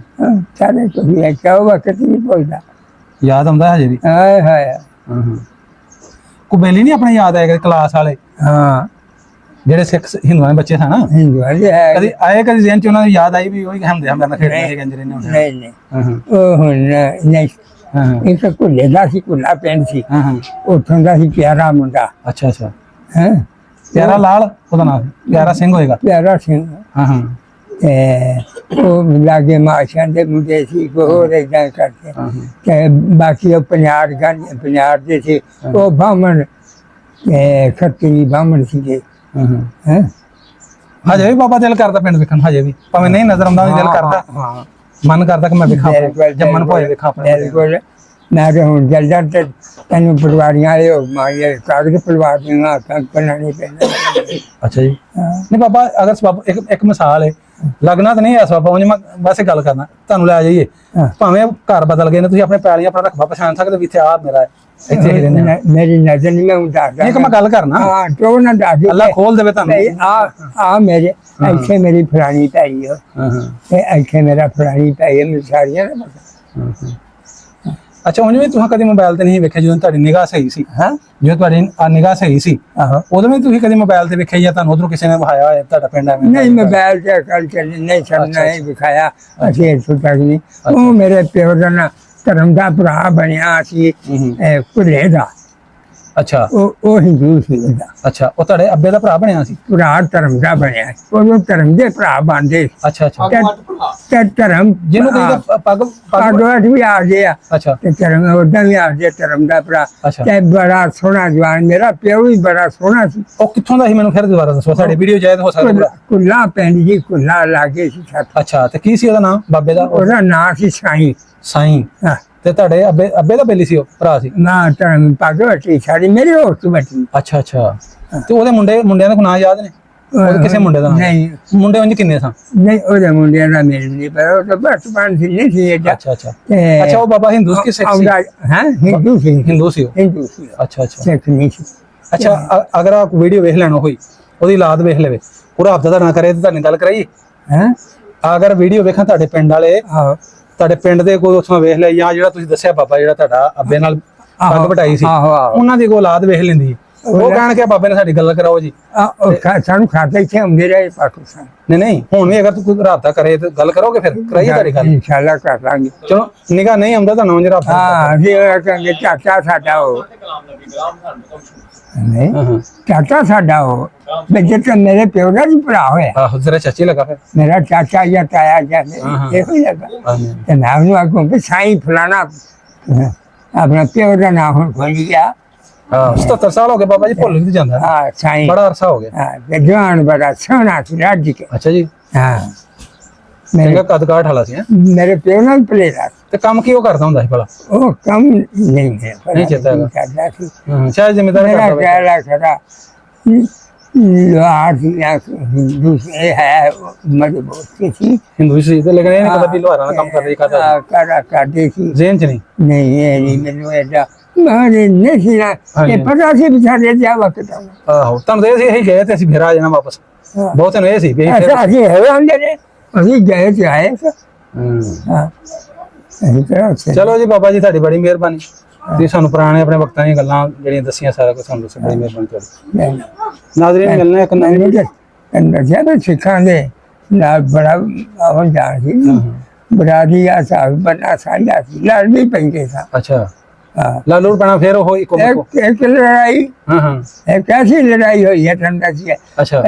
ਸਾਰੇ ਕੋਈ ਚਾਹ ਵਕਤ ਨਹੀਂ ਭੁੱਲਦਾ।
ਯਾਦ ਆਉਂਦਾ ਹਜੇ ਵੀ?
ਹਾਏ ਹਾਏ
ਕੋਈ ਬੇਲੀ ਨਹੀਂ ਆਪਣੇ ਯਾਦ ਆਇਆ ਕਲਾਸ ਵਾਲੇ?
ਹਾਂ
ਜਿਹੜੇ ਸਿੱਖ ਹਿੰਦੂਆਂ ਦੇ ਬੱਚੇ ਸਨ
ਹਿੰਦੂਆਂ ਦੇ ਹੈ।
ਕਦੀ ਆਏ ਕਦੀ ਜ਼ਿਹਨ ਚ ਉਹਨਾਂ ਦੀ ਯਾਦ ਆਈ ਵੀ ਉਹੀ ਹਮਦੇ ਨਾਲ ਖੇਡਦੇ ਸੀ ਗੰਜਰੇ ਨੇ?
ਨਹੀਂ ਉਹ ਹੁਣ ਨਹੀਂ। ਇੱਕ ਕੁੱਲੇ ਦਾ ਸੀ, ਕੁੱਲਾ ਪਿੰਡ ਸੀ ਉੱਥੋਂ ਦਾ ਸੀ ਪਿਆਰਾ ਮੁੰਡਾ।
ਅੱਛਾ ਅੱਛਾ
ਹੈ
ਪਿਆਰਾ ਲਾਲ ਉਹਦਾ ਨਾਮ? ਪਿਆਰਾ ਸਿੰਘ ਹੋਏਗਾ?
ਪਿਆਰਾ ਸਿੰਘ। ਉਹ ਲਾਗੇ ਮਾਸ਼ਾਂ ਦੇ ਮੁੰਡੇ ਸੀ ਕੋਈ ਹੋਰ ਏਦਾਂ ਕਰਦੇ ਤੇ ਬਾਕੀ ਉਹ ਪੰਜਾਬ ਦੇ ਸੀ ਉਹ ਬਾਹਮਣ ਖੱਤਰੀ ਬਾਹਮਣ ਸੀਗੇ ਹੈਂ
ਹਜੇ ਵੀ ਬਾਬਾ ਦਿਲ ਕਰਦਾ ਪਿੰਡ ਵੇਖਣ ਹਜੇ ਵੀ ਭਾਵੇਂ ਨਹੀਂ ਨਜ਼ਰ ਆਉਂਦਾ ਦਿਲ ਕਰਦਾ
ਹਾਂ
ਮਨ ਕਰਦਾ ਕਿ ਮੈਂ ਵੇਖਾਂ ਜੰਮਣ ਭੋਏ ਵੇਖਾਂ ਆਪਣੇ
ਬਿਲਕੁਲ ਮੈਂ ਤਾਂ ਹੁਣ ਜਲਦਾਂ ਤੇ ਤੈਨੂੰ ਪਰਿਵਾਰੀਆਂ ਵਾਲੇ ਹੋ ਮਾਏ ਕਾਗਜ਼ ਪਰਿਵਾਰ ਦੀਆਂ ਆਕਾਂ ਬਣਾਉਣੀ ਪੈਂਦਾ
ਅੱਛਾ ਜੀ ਨਹੀਂ ਬਾਬਾ ਅਗਰ ਸਬਬ ਇੱਕ ਮਿਸਾਲ ਹੈ ਲੱਗਣਾ ਤਾਂ ਨਹੀਂ ਐ ਸਬਬ ਉਂਝ ਮੈਂ ਬਸ ਇਹ ਗੱਲ ਕਰਨਾ ਤੁਹਾਨੂੰ ਲੈ ਜਾਈਏ ਭਾਵੇਂ ਘਰ ਬਦਲ ਗਏ ਨੇ ਤੁਸੀਂ ਆਪਣੇ ਪੈਲੀਆਂ ਆਪਣਾ ਰਕਬਾ ਪਛਾਣ ਸਕਦੇ ਵੀ ਇੱਥੇ ਆ ਮੇਰਾ ਇੱਥੇ ਹੀ ਰਹਿੰਦੇ
ਮੇਰੀ ਨਜ਼ਰ ਨਹੀਂ ਮੈਂ ਦੱਸਦਾ
ਇੱਕ ਮੈਂ ਗੱਲ ਕਰਨਾ
ਹਾਂ ਤੋ ਨਾ ਦੱਸ
ਅੱਲਾ ਖੋਲ ਦੇਵੇ ਤੁਹਾਨੂੰ
ਆ ਮੇਰੇ ਇੱਥੇ ਮੇਰੀ ਫਲਾਣੀ ਪਈ ਹੋ ਤੇ ਇੱਥੇ ਮੇਰਾ ਫਲਾਣੀ ਪਈ ਹੈ ਸਾਰੀਆਂ ਦਾ ਪਤਾ
ਅੱਛਾ ਉਂਝ ਵੀ ਤੁਸੀਂ ਕਦੇ ਮੋਬਾਈਲ ਤੇ ਨਹੀਂ ਵੇਖਿਆ ਜਦੋਂ ਤੁਹਾਡੀ ਨਿਗਾਹ ਸਹੀ ਸੀ
ਹਾਂ
ਜਦੋਂ ਤੁਹਾਡੀ ਨਿਗਾਹ ਸਹੀ ਸੀ
ਆਹੋ
ਉਦੋਂ ਵੀ ਤੁਸੀਂ ਕਦੇ ਮੋਬਾਈਲ ਤੇ ਵੇਖਿਆ ਜਾਂ ਤੁਹਾਨੂੰ ਉਧਰੋਂ ਕਿਸੇ ਨੇ ਵਿਖਾਇਆ ਹੋਇਆ ਤੁਹਾਡਾ ਪਿੰਡ ਐਵੇਂ
ਨਹੀਂ ਮੋਬਾਈਲ ਤੇ ਕੱਲ ਚੱਲ ਨਹੀਂ ਸਮਝਣਾ ਨਹੀਂ ਵਿਖਾਇਆ ਅਸੀਂ ਇੱਥੋਂ ਤੱਕ ਨਹੀਂ ਉਹ ਮੇਰੇ ਪਿਓ ਦਾ ਨਾ ਧਰਮ ਦਾ ਭਰਾ ਬਣਿਆ ਸੀ ਭੁੱਲੇ ਦਾ
ਅੱਛਾ
ਉਹ ਹਿੰਦੂ ਸੀ ਉਹਦਾ
ਅੱਛਾ ਉਹ ਤੁਹਾਡੇ ਅੱਬੇ ਦਾ ਭਰਾ ਬਣਿਆ ਸੀ
ਭਰਾ ਧਰਮ ਦਾ ਬਣਿਆ ਉਹ ਧਰਮ ਦੇ ਭਰਾ ਬਣਦੇ
ਅੱਛਾ ਅੱਛਾ
ਤੇ ਧਰਮ
ਜਿਹਨੂੰ ਕਹਿੰਦਾ ਪੱਗ
ਪਾਗਵਾਟ ਵੀ ਆ ਗਿਆ
ਅੱਛਾ
ਤੇ ਧਰਮ ਉਹਦਾ ਵੀ ਆ ਗਿਆ ਧਰਮ ਦਾ ਭਰਾ
ਅੱਛਾ
ਤੇ ਬੜਾ ਸੋਹਣਾ ਜਵਾਨ ਮੇਰਾ ਪਿਓ ਵੀ ਬੜਾ ਸੋਹਣਾ ਸੀ
ਉਹ ਕਿੱਥੋਂ ਦਾ ਸੀ ਮੈਨੂੰ ਫਿਰ ਦੁਬਾਰਾ ਦੱਸੋ ਸਾਡੇ ਵੀਡੀਓ ਜਾਇਦ ਹੋ ਸਕਦਾ
ਕੁੱਲਾ ਪਿੰਡ ਜੀ ਕੁੱਲਾ ਲਾਗੇ ਸੀ ਸਾਥ
ਅੱਛਾ ਤੇ ਕੀ ਸੀ ਉਹਦਾ ਨਾਮ ਬਾਬੇ ਦਾ
ਉਹਦਾ ਨਾਂ ਸੀ ਸਾਈਂ
ਸਾਈਂ
ਹਾਂ
ਤੇ ਤੁਹਾਡੇ ਅੱਬੇ ਦਾ ਬੇਲੀ ਸੀ ਉਹ ਭਰਾ ਸੀ
ਨਾ ਧਰਮ ਪਾਗਵਾਟੀ ਸਾਡੀ ਮੇਰੇ ਹੋਸ਼ ਬੈਠੀ
ਅੱਛਾ ਅੱਛਾ ਤੇ ਉਹਦੇ ਮੁੰਡਿਆਂ ਦੇ ਨਾਂ ਯਾਦ ਨੇ ਉਹਦੇ ਕਿਸੇ ਮੁੰਡੇ ਦਾ ਨਾਮ
ਨਹੀਂ
ਮੁੰਡੇ ਉਂਝ ਕਿੰਨੇ ਸਨ
ਨਹੀਂ ਉਹਦੇ ਮੁੰਡਿਆਂ ਦਾ ਮੇਰੇ ਨਹੀਂ ਪਰ ਉਹ ਤਾਂ ਬਸ ਪੰਜ ਸੀ ਨਹੀਂ ਸੀ ਏਡਾ
ਅੱਛਾ ਅੱਛਾ ਅੱਛਾ ਉਹ ਬਾਬਾ ਹਿੰਦੂ ਸੀ ਕਿ ਸਿੱਖ ਸੀ
ਹਾਂ ਹਿੰਦੂ ਸੀ
ਹਿੰਦੂ ਸੀ ਉਹ
ਹਿੰਦੂ ਸੀ
ਅੱਛਾ ਅੱਛਾ
ਸਿੱਖ ਨਹੀਂ ਸੀ
ਅੱਛਾ ਅਗਰ ਆ ਵੀਡੀਓ ਵੇਖ ਲੈਣਾ ਹੋਈ ਉਹਦੀ ਲਾਦ ਵੇਖ ਲਵੇ ਪੂਰਾ ਹਫਤਾ ਦਾ ਨਾ ਕਰੇ ਤੇ ਤੁਹਾਨੂੰ ਗੱਲ ਕਰਾਈ
ਹੈ
ਅਗਰ ਵੀਡੀਓ ਵੇਖਾਂ ਤੁਹਾਡੇ ਪਿੰਡ ਵਾਲੇ
ਆਹੋ
ਤੁਹਾਡੇ ਪਿੰਡ ਦੇ ਕੋਈ ਉੱਥੋਂ ਵੇਖ ਲੈ ਜਾਂ ਜਿਹੜਾ ਤੁਸੀਂ ਦੱਸਿਆ ਬਾਬਾ ਜਿਹੜਾ ਤੁਹਾਡਾ ਅੱਬੇ ਨਾਲ ਪੱਗ ਵਟਾਈ ਸੀ
ਆਹੋ ਆਹੋ
ਉਹਨਾਂ ਦੀ ਕੋਈ ਔਲਾਦ ਵੇਖ ਲੈਂਦੀ ਉਹ ਕਹਿਣ ਕਿ ਬਾਬੇ ਨੇ ਸਾਡੀ ਗੱਲ ਕਰਾਓ ਜੀ
ਸਾਨੂੰ ਖਾਤਾ ਇੱਥੇ ਹੁੰਦੇ ਰਹੇ ਪਾਕਿਸਤਾਨ
ਨਹੀਂ ਹੁਣ ਵੀ ਅਗਰ ਤੂੰ ਕੋਈ ਰਾਬਤਾ ਕਰੇ ਤੇ ਗੱਲ ਕਰੋਗੇ ਫਿਰ ਕਰਾਈਏ ਤੁਹਾਡੀ ਗੱਲ
ਇਨਸ਼ਾਅੱਲਾ ਕਰ ਲਾਂਗੇ
ਚਲੋ ਨਿਗਾਹ ਨਹੀਂ ਆਉਂਦਾ ਤੁਹਾਨੂੰ ਉਂਝ ਰਾਬਤਾ
ਹਾਂ ਜੀ ਉਹ ਕਹਿੰਦੇ ਚਾਚਾ ਸਾਡਾ ਉਹ ਨਹੀਂ ਚਾਚਾ ਸਾਡਾ ਉਹ ਬੱਚੇ ਤਾਂ ਮੇਰੇ ਪਿਓ ਦਾ ਵੀ ਭਰਾ ਹੋਇਆ
ਆਹੋ ਜ਼ਰਾ ਚਾਚੀ ਲਗਾ ਫਿਰ
ਮੇਰਾ ਚਾਚਾ ਜਾਂ ਤਾਇਆ ਜਾਂ ਇਹੋ ਹੀ ਲੱਗਾ ਤੇ ਨਾਮ ਨੂੰ ਆਖੋ ਕਿ ਸਾਈਂ ਫਲਾਣਾ ਆਪਣਾ ਪਿਓ ਦਾ ਨਾਮ ਹੁਣ ਖੁੱਲ ਗਿਆ
ਹਾਂ 77 ਸਾਲ ਹੋ ਗਏ ਬਾਬਾ ਜੀ ਭੁੱਲ ਵੀ ਜਾਂਦਾ
ਹਾਂ ਸਾਈਂ
ਬੜਾ ਅਰਸਾ ਹੋ ਗਿਆ
ਹਾਂ ਤੇ ਜਵਾਨ ਬੜਾ ਸੋਹਣਾ ਸੀ ਰੱਜ ਕੇ
ਅੱਛਾ ਜੀ
ਹਾਂ
ਚੰਗਾ ਕੱਦ ਕਾਠ ਵਾਲਾ ਸੀ
ਮੇਰੇ ਪਿਓ ਨਾਲ ਪਲੇਦਾ
ਤੇ ਕੰਮ ਕੀ ਉਹ ਕਰਦਾ ਹੁੰਦਾ ਸੀ ਭਲਾ
ਉਹ ਕੰਮ ਨਹੀਂ ਹੈ
ਨਹੀਂ ਚੇਤਾ ਹੈਗਾ।
ਕਰਦਾ ਸੀ
ਸ਼ਾਇਦ ਜ਼ਿੰਮੇਦਾਰ
ਮੇਰਾ
ਕਰਦਾ
ਕਹਿਲਾ ਖੜਾ ਲੋਹਾਰ ਦੂਸਰੇ ਹੈ ਮਜ਼ਬੂਤ ਸੀ
ਹਿੰਦੂ ਸੀ ਤੇ ਲੇਕਿਨ ਇਹ ਨਹੀਂ ਪਤਾ ਵੀ ਲੋਹਾਰਾਂ ਦਾ ਕੰਮ ਕਰਦੇ ਕਰਦਾ
ਕਰਦੇ ਸੀ
ਜ਼ੇਨ ਚ ਨਹੀਂ
ਨਹੀਂ ਇਹ ਨਹੀਂ ਮੈਨੂੰ ਇਹਦਾ ਮੈਂ ਨਹੀਂ ਸੀ ਨਾ ਇਹ ਪਤਾ ਸੀ ਵਿਚਾਰੇ ਜਾ ਵਕਤ
ਆਹੋ ਤੁਹਾਨੂੰ ਤੇ ਅਸੀਂ ਇਹੀ ਗਏ ਤੇ ਅਸੀਂ ਫਿਰ ਆ ਜਾਣਾ ਵਾਪਸ ਬਹੁਤ ਨੂੰ ਇਹ ਸੀ ਵੀ
ਅੱਛਾ ਅਸੀਂ ਹੈ ਆਂਦੇ ਨੇ ਅਸੀਂ ਗਏ ਤੇ ਆਏ ਹਾਂ ਅਸੀਂ ਕਿਹਾ
ਚਲੋ ਜੀ ਬਾਬਾ ਜੀ ਤੁਹਾਡੀ ਬੜੀ ਮਿਹਰਬਾਨੀ ਤੁਸੀਂ ਸਾਨੂੰ ਪੁਰਾਣੇ ਆਪਣੇ ਵਕਤਾਂ ਦੀਆਂ ਗੱਲਾਂ ਜਿਹੜੀਆਂ ਦੱਸੀਆਂ ਸਾਰਾ ਕੁਝ ਸਾਨੂੰ ਦੱਸਿਆ ਬੜੀ ਮਿਹਰਬਾਨੀ ਤੁਹਾਡੀ ਨਾਜ਼ਰੀਨ ਮਿਲਣਾ ਇੱਕ ਨਵੀਂ
ਜਦੋਂ ਸਿੱਖਾਂ ਦੇ ਨਾਲ ਬੜਾ ਉਹ ਜਾਣ ਸੀ ਬਰਾਦੀ ਆ ਸਾਹਿਬ ਬਣਾ ਸਾਂਝਾ ਸੀ ਲੜ ਵੀ ਪੈਂਦੇ ਸਾਂ
ਅੱਛਾ
ਹਾਂ
ਲਾਲੂਰ ਬਣਾ ਫਿਰ ਉਹ ਇੱਕੋ
ਇੱਕ ਲੜਾਈ
ਹਾਂ
ਇੱਕ ਐਸੀ ਲੜਾਈ ਹੋਈ ਹੈ ਠੰਡਾ ਸੀ
ਅੱਛਾ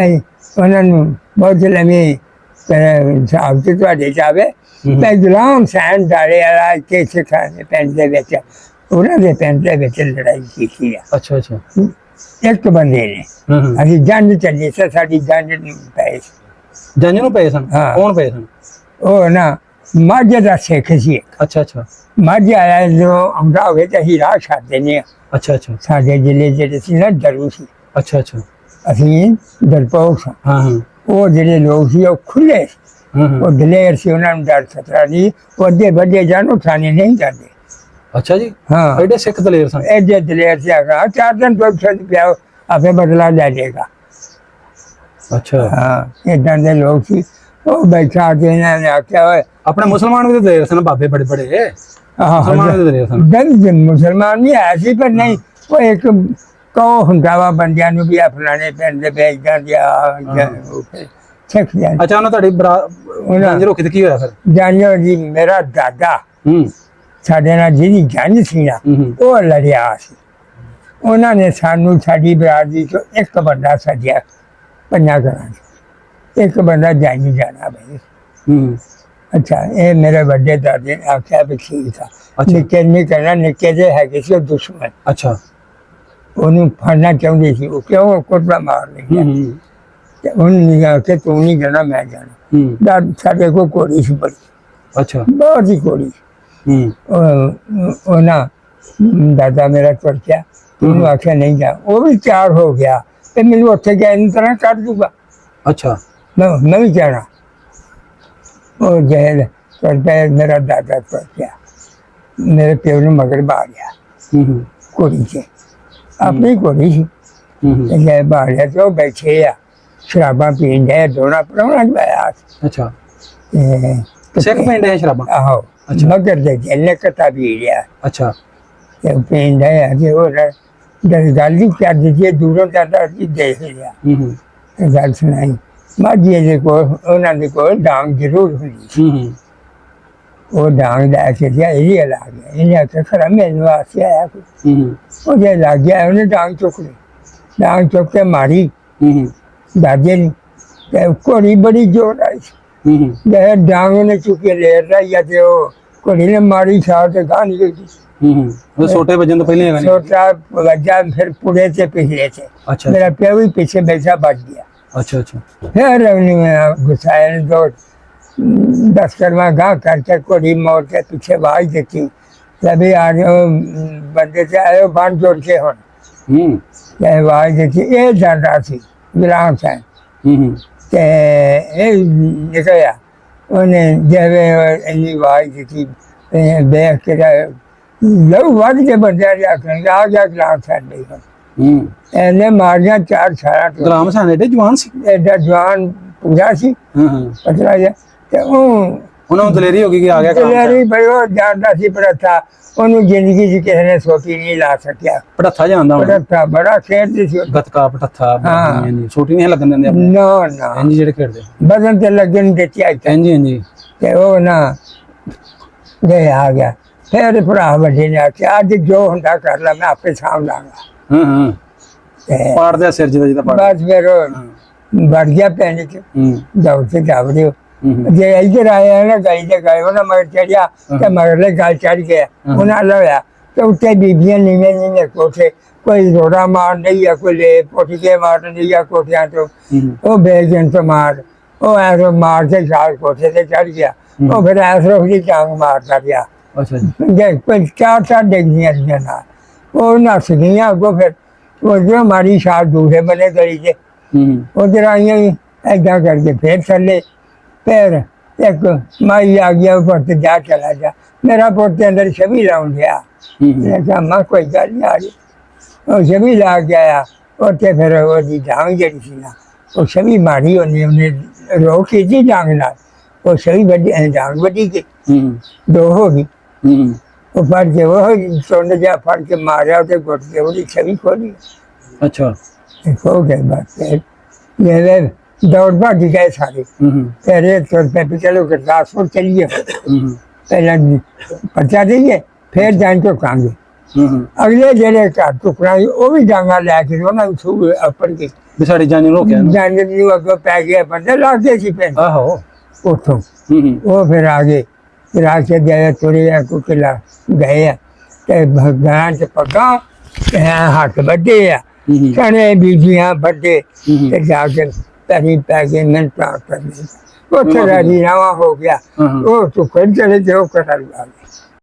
ਉਹਨਾਂ ਨੂੰ ਬਹੁਤ ਲੰਮੀ ਸਾਹਿਬ ਤੇ ਤੁਹਾਡੇ ਜਾਵੇ ਮੈਂ ਗੁਲਾਮ ਸੈਨ ਡਾਲੇ ਵਾਲਾ ਕੇ ਸਿੱਖਾਂ ਦੇ ਪਿੰਡ ਦੇ ਵਿੱਚ ਉਹਨਾਂ ਦੇ ਪਿੰਡ ਦੇ ਵਿੱਚ ਲੜਾਈ ਕੀਤੀ ਆ
ਅੱਛਾ ਅੱਛਾ
ਇੱਕ ਬੰਦੇ ਨੇ ਅਸੀਂ ਜੰਜ ਚੱਲੀ ਸੀ ਸਾਡੀ ਜੰਜ ਨੂੰ ਪਏ
ਜੰਜ ਨੂੰ ਪਏ ਸਨ ਕੌਣ ਪਏ ਸਨ
ਉਹ ਨਾ ਮਾਝੇ ਦਾ ਸਿੱਖ ਸੀ
ਅੱਛਾ ਅੱਛਾ
ਮਾਝੇ ਆਇਆ ਜੋ ਆਉਂਦਾ ਹੋਵੇ ਤਾਂ ਅਸੀਂ ਰਾਹ ਛੱਡ ਦਿੰਦੇ ਹਾਂ
ਅੱਛਾ ਅੱਛਾ
ਸਾਡੇ ਜ਼ਿਲ੍ਹੇ ਜਿਹੜੇ ਸੀ ਨਾ ਡਰੂ ਸੀ
ਅੱਛਾ ਅੱਛਾ
ਅਸੀਂ ਡਰਪੋਕ ਸਾਂ
ਹਾਂ
ਉਹ ਜਿਹੜੇ ਲੋਕ ਸੀ ਉਹ ਖੁੱਲੇ ਉਹ ਦਲੇਰ ਸੀ ਉਹਨਾਂ ਨੂੰ ਡਰ ਖਤਰਾ ਨਹੀਂ ਉਹ ਅੱਗੇ ਵੱਡੇ ਜਾਨੋ ਥਾਣੇ ਨਹੀਂ ਜਾਂਦੇ
ਅੱਛਾ ਜੀ
ਹਾਂ
ਐਡੇ ਸਿੱਖ ਦਲੇਰ ਸਨ
ਐਡੇ ਦਲੇਰ ਸੀ ਆਗਾ 4 ਦਿਨ ਤੋਂ ਪਿਆ ਆਪੇ ਬਦਲਾ ਲੈ ਜਾਏਗਾ
ਅੱਛਾ
ਹਾਂ ਏਦਾਂ ਦੇ ਲੋਕ ਸੀ ਉਹ ਬੈਠਾ ਕੇ ਇਹਨਾਂ ਨੇ ਆਖਿਆ ਹੋਏ
ਆਪਣੇ ਮੁਸਲਮਾਨ ਵੀ ਦਲੇਰ ਸਨ ਬਾਬੇ ਬੜੇ ਬੜੇ ਮੁਸਲਮਾਨ ਵੀ ਦਲੇਰ ਸਨ
ਦਿਨ ਮੁਸਲਮਾਨ ਨਹੀਂ ਆਇਆ ਸੀ ਪਰ ਨਹੀਂ ਉਹ ਇੱਕ ਕਹੋ ਹੁੰਦਾ ਵਾ ਬੰਦਿਆਂ ਨੂੰ ਵੀ ਆ ਫਲਾਣੇ ਪਿੰਡ ਦੇ ਵੇਚਦਾਂ ਜਾਂ ਸਿੱਖ ਜਾਂ
ਅੱਛਾ ਉਹਨਾਂ ਤੁਹਾਡੀ ਜੰਜ ਰੋਕੀ ਤੇ ਕੀ ਹੋਇਆ ਫਿਰ
ਜਾਨਿਓ ਜੀ ਮੇਰਾ ਦਾਦਾ ਸਾਡੇ ਨਾਲ ਜਿਹਦੀ ਜੰਜ ਸੀ ਨਾ ਉਹ ਲੜਿਆ ਸੀ ਉਹਨਾਂ ਨੇ ਸਾਨੂੰ ਸਾਡੀ ਬਰਾਦਰੀ ਚੋਂ ਇੱਕ ਬੰਦਾ ਸੱਜਿਆ ਪੰਜਾਂ ਘਰਾਂ ਚ एक बंदा जानी जाना भाई।
हम्म
अच्छा ये मेरे बड़े दादे ने आख्या भी ठीक था।
अच्छा।
निके नहीं करना, निके जे है किसी दुश्मन
अच्छा
ਉਹਨੂੰ ਫੜਨਾ ਚਾਹੁੰਦੇ ਸੀ, ਉਹ ਕਿਉਂ ਕੁੱਟਾ ਮਾਰ ਲਿਆ। ਤੇ ਉਹਨੇ ਆਖਿਆ ਤੂੰ ਨਹੀਂ ਜਾਣਾ, ਮੈਂ ਜਾਣਾ। ਦad ਸਾਡੇ ਕੋਲ ਘੋੜੀ ਸੀ ਬੜੀ,
अच्छा
ਬਹੁਤ ਹੀ ਘੋੜੀ। ਉਹ ਨਾ ਦਾਦਾ ਮੇਰਾ ਤੁਰ ਗਿਆ, ਉਹਨੂੰ ਆਖਿਆ ਨਹੀਂ ਜਾ, ਉਹ ਵੀ ਤਿਆਰ ਹੋ ਗਿਆ ਤੇ ਮੈਨੂੰ ਉੱਥੇ ਗਿਆ ਇਨ ਤਰ੍ਹਾਂ ਕੱਢ ਦੂਗਾ।
अच्छा
ਮੈਂ ਵੀ ਜਾਣਾ। ਉਹ ਜਹਿਲ ਤੁਰ ਪਿਆ, ਮੇਰਾ ਦਾਦਾ ਤੁਰ ਗਿਆ, ਮੇਰੇ ਪਿਓ ਨੂੰ ਮਗਰ ਬਾ ਗਿਆ ਘੋੜੀ 'ਚ, ਆਪਣੀ ਘੋੜੀ ਸੀ। ਤੇ ਜੇ ਬਾਹਰ ਤੇ ਉਹ ਬੈਠੇ ਆ ਸ਼ਰਾਬਾਂ ਪੀਣ ਦੇ, ਦੋਣਾ ਪਰਾਉਣਾ ਪਾਇਆ।
अच्छा
ਤੇ
सिख पिंड है शराबा
ਆਹੋ ਮਗਰ ਦੇ ਜੱਲੇ ਕਤਾ ਵੀ ਲਿਆ
अच्छा
ਤੇ ਪੀਣ ਦੇ ਆ ਜੇ ਉਹ ਗੱਲ ਹੀ ਕਰ ਦਿੱਤੀ, ਦੂਰੋਂ ਜਾਂਦਾ ਸੀ ਦੇਖ ਲਿਆ ਤੇ ਗੱਲ ਸੁਣਾਈ। ਮਾਝੇ ਦੇ ਕੋਲ ਉਹਨਾਂ ਦੇ ਕੋਲ ਡਾਂਗ ਜ਼ਰੂਰ ਹੁੰਦੀ ਸੀ। ਉਹ ਡਾਂਗ ਲੈ ਕੇ ਗਿਆ, ਇਹ ਲਾ ਗਿਆ, ਇਹਨੇ ਆਖਿਆ ਖਰਾ ਮੈਨੂੰ ਆਸਿਆ ਆਇਆ ਕੋਈ। ਉਹ ਜੇ ਲੱਗ ਗਿਆ ਉਹਨੇ ਡਾਂਗ ਚੁੱਕ ਲਈ, ਡਾਂਗ ਚੁੱਕ ਕੇ ਮਾਰੀ ਦਾਦੇ ਨੇ, ਤੇ ਘੋੜੀ ਬੜੀ ਜ਼ੋਰ ਆਈ ਸੀ। ਜੇ ਡਾਂਗ ਉਹਨੇ ਚੁੱਕੀ ਲੈ ਰਹੀ ਆ ਤੇ ਉਹ ਘੋੜੀ ਨੇ ਮਾਰੀ ਛਾਲ ਤੇ ਗਾਂ ਨਿਕਲ ਗਈ।
वो छोटे वजन तो पहले है
छोटा वजह फिर पुढे से पिछले से।
अच्छा
मेरा प्यो भी पीछे बैठा बच गया।
अच्छा अच्छा
फिर गुस्साए ने दो 10 कदमा गाँव करके कोड़ी मोड़ के पीछे आवाज देती, तभी आज बंदे से आयो बांध जोड़ के हो आवाज देती, ये जान रहा थी गुलाम साहब ते निकलिया उन्हें जब इन्नी आवाज देती देख के लहू वध के बंदे आ गया गुलाम साहब नहीं ਇਹਨੇ ਮਾਰੀਆਂ 4 ਛਾਲਾਂ।
गुलाम हसन एडे जवान सी
ਐਡਾ ਜਵਾਨ ਪੂਰਾ ਸੀ, ਪਤਲਾ ਜਿਹਾ, ਤੇ ਉਹ
ਉਹਨਾਂ ਨੂੰ ਦਲੇਰੀ ਹੋ ਗਈ ਕਿ ਆ ਗਿਆ
ਦਲੇਰੀ ਬਈ ਉਹ ਜਾਣਦਾ ਸੀ ਪੜਥਾ, ਉਹਨੂੰ ਜ਼ਿੰਦਗੀ 'ਚ ਕਿਸੇ ਨੇ ਸੋਚੀ ਨਹੀਂ ਲਾ ਸਕਿਆ।
ਪੜਥਾ ਜਾਂਦਾ ਹੁਣ
ਪੜਥਾ ਬੜਾ ਖੇਡਦੇ ਸੀ।
ਗਤਕਾ ਪਟਥਾ
ਹਾਂ।
ਹਾਂਜੀ ਛੋਟੀ ਨਹੀਂ ਲੱਗਣ ਦਿੰਦੇ
ਨਾ ਨਾ
ਹਾਂਜੀ ਜਿਹੜੇ ਖੇਡਦੇ
ਬਦਨ ਤੇ ਲੱਗਣ ਦਿੱਤੀ ਅੱਜ ਤੱਕ।
ਹਾਂਜੀ ਹਾਂਜੀ
ਤੇ ਉਹ ਨਾ ਗਏ ਆ ਗਿਆ। ਫਿਰ ਭਰਾ ਵੱਡੇ ਨੇ ਆਖਿਆ ਅੱਜ ਜੋ ਹੁੰਦਾ ਕਰ ਲਾ, ਮੈਂ ਆਪੇ ਸਾਂਭ ਲਾਂਗਾ।
ਪਾੜਦੇ ਸਿਰ ਜਿਹਦਾ ਪਾੜ
ਬਸ ਫਿਰ ਵੜ ਗਿਆ ਪਿੰਡ 'ਚ, ਦੌੜ ਕੇ ਜਾਵੜੇ। ਜੇ ਇੱਧਰ ਆਇਆ ਨਾ ਗਲੀ ਤੇ ਗਏ, ਉਹਨਾਂ ਮਗਰ ਚੜਿਆ ਤੇ ਮਗਰਲੇ ਗਲ ਚੜ ਗਿਆ, ਉਹਨਾਂ ਲੜਿਆ ਤੇ ਉੱਤੇ ਬੀਬੀਆਂ ਨੀਵੇਂ ਨੀਵੇਂ ਕੋਠੇ, ਕੋਈ ਰੋੜਾ ਮਾਰ ਰਹੀ ਆ, ਕੋਈ ਲੈ ਪੁੱਟ ਕੇ ਮਾਰ ਰਹੀ ਆ ਕੋਠਿਆਂ ਤੋਂ, ਉਹ ਬੇਜੰਤ ਮਾਰ, ਉਹ ਐਸੋ ਮਾਰ ਕੇ ਸਾਲ ਕੋਠੇ ਤੇ ਚੜ ਗਿਆ। ਉਹ ਫਿਰ ਐਸੋ ਦੀ ਟਾਂਗ ਮਾਰਦਾ ਰਿਹਾ।
ਅੱਛਾ
ਜੇ ਕੋਈ 4 ਡਿੱਗਦੀਆਂ ਸੀ ਨਾਲ, ਉਹ ਨੱਸ ਗਈਆਂ ਅੱਗੋਂ। ਫਿਰ ਉਹ ਮਾਰੀ ਛਾਲ ਦੂਸਰੇ ਬੰਨੇ ਗਲੀ 'ਚ, ਉਧਰ ਆਈਆਂ ਏਦਾਂ ਕਰਕੇ ਫਿਰ ਥੱਲੇ। ਫਿਰ ਇੱਕ ਮਾਈ ਆ ਗਿਆ, ਉੱਪਰ ਤੇ ਜਾ ਚਲਾ ਜਾ। ਮੇਰਾ ਪੁੱਤ ਦੇ ਅੰਦਰ ਛਵੀ ਲਾਉਣ ਗਿਆ। ਮੈਂ ਕਿਹਾ ਮਾਂ ਕੋਈ ਗੱਲ ਨਹੀਂ ਆ ਰਹੀ। ਉਹ ਛਵੀ ਲਾ ਕੇ ਆਇਆ ਉੱਥੇ। ਫਿਰ ਉਹਦੀ ਡਾਂਗ ਜਿਹੜੀ ਸੀ ਨਾ, ਉਹ ਛਵੀ ਮਾਰੀ ਉਹਨੇ ਰੋਕ ਕੀਤੀ ਡਾਂਗ ਨਾਲ। ਉਹ ਛਵੀ ਵੱਡੀ ਡਾਂਗ ਵੱਡੀ ਗਈ, 2 ਹੋ ਗਈ। ਉਹ ਫੜ ਕੇ ਉਹ ਸੁੰਡ ਜਾ ਫੜ ਕੇ ਮਾਰਿਆ ਉਹਦੇ ਗੁੱਟ ਕੇ, ਉਹਦੀ ਛਵੀ ਖੋਲੀ।
ਅੱਛਾ
ਹੋ ਗਏ ਬਸ। ਫਿਰ ਦੌੜ ਭੱਜ ਗਏ ਸਾਰੇ। ਫਿਰ ਇਹ ਤੁਰ ਪਏ ਵੀ ਚਲੋ ਗੁਰਦਾਸਪੁਰ ਚਲੀਏ, ਪਹਿਲਾਂ ਪਰਚਾ ਦੇਈਏ ਫਿਰ ਜਾਣ ਚੁੱਕਾਂਗੇ। ਅਗਲੇ ਜਿਹੜੇ ਘਰ ਟੁਕੜਾ ਉਹ ਵੀ ਡਾਂਗਾ ਲੈ ਕੇ ਉਹਨਾਂ ਨੂੰ ਸੂ ਅੱਪੜ ਕੇ
ਵੀ ਸਾਡੀ ਜਾਨ ਨੂੰ ਰੋਕਿਆ
ਜਾਨ ਨੂੰ ਅੱਗੋਂ ਪੈ ਗਿਆ। ਬੰਦੇ ਲੱਗਦੇ ਸੀ ਪਿੰਡ
ਆਹੋ
ਉੱਥੋਂ। ਉਹ ਫਿਰ ਆ ਗਏ, ਫਿਰ ਆ ਕੇ ਗਏ ਤੁਰੇ ਆ ਕੁਕਲਾ ਗਏ ਆ ਤੇ ਭਗਵਾਂ ਚ ਪੱਗਾਂ ਹੱਥ ਵੱਡੇ ਆ, ਕਣੇ ਬੀਬੀਆਂ ਵੱਡੇ ਤੇ ਜਾ ਕੇ ਪੈਰੀ ਪੈ ਗਏ। ਮੈਂ ਪ੍ਰਾਪਤ ਕਰਨੀ ਉੱਥੇ ਰਾਜੀ ਨਾਵਾ ਹੋ ਗਿਆ। ਉਹ ਤੋਂ ਫਿਰ ਚਲੇ ਜਾਓ ਕਟਰ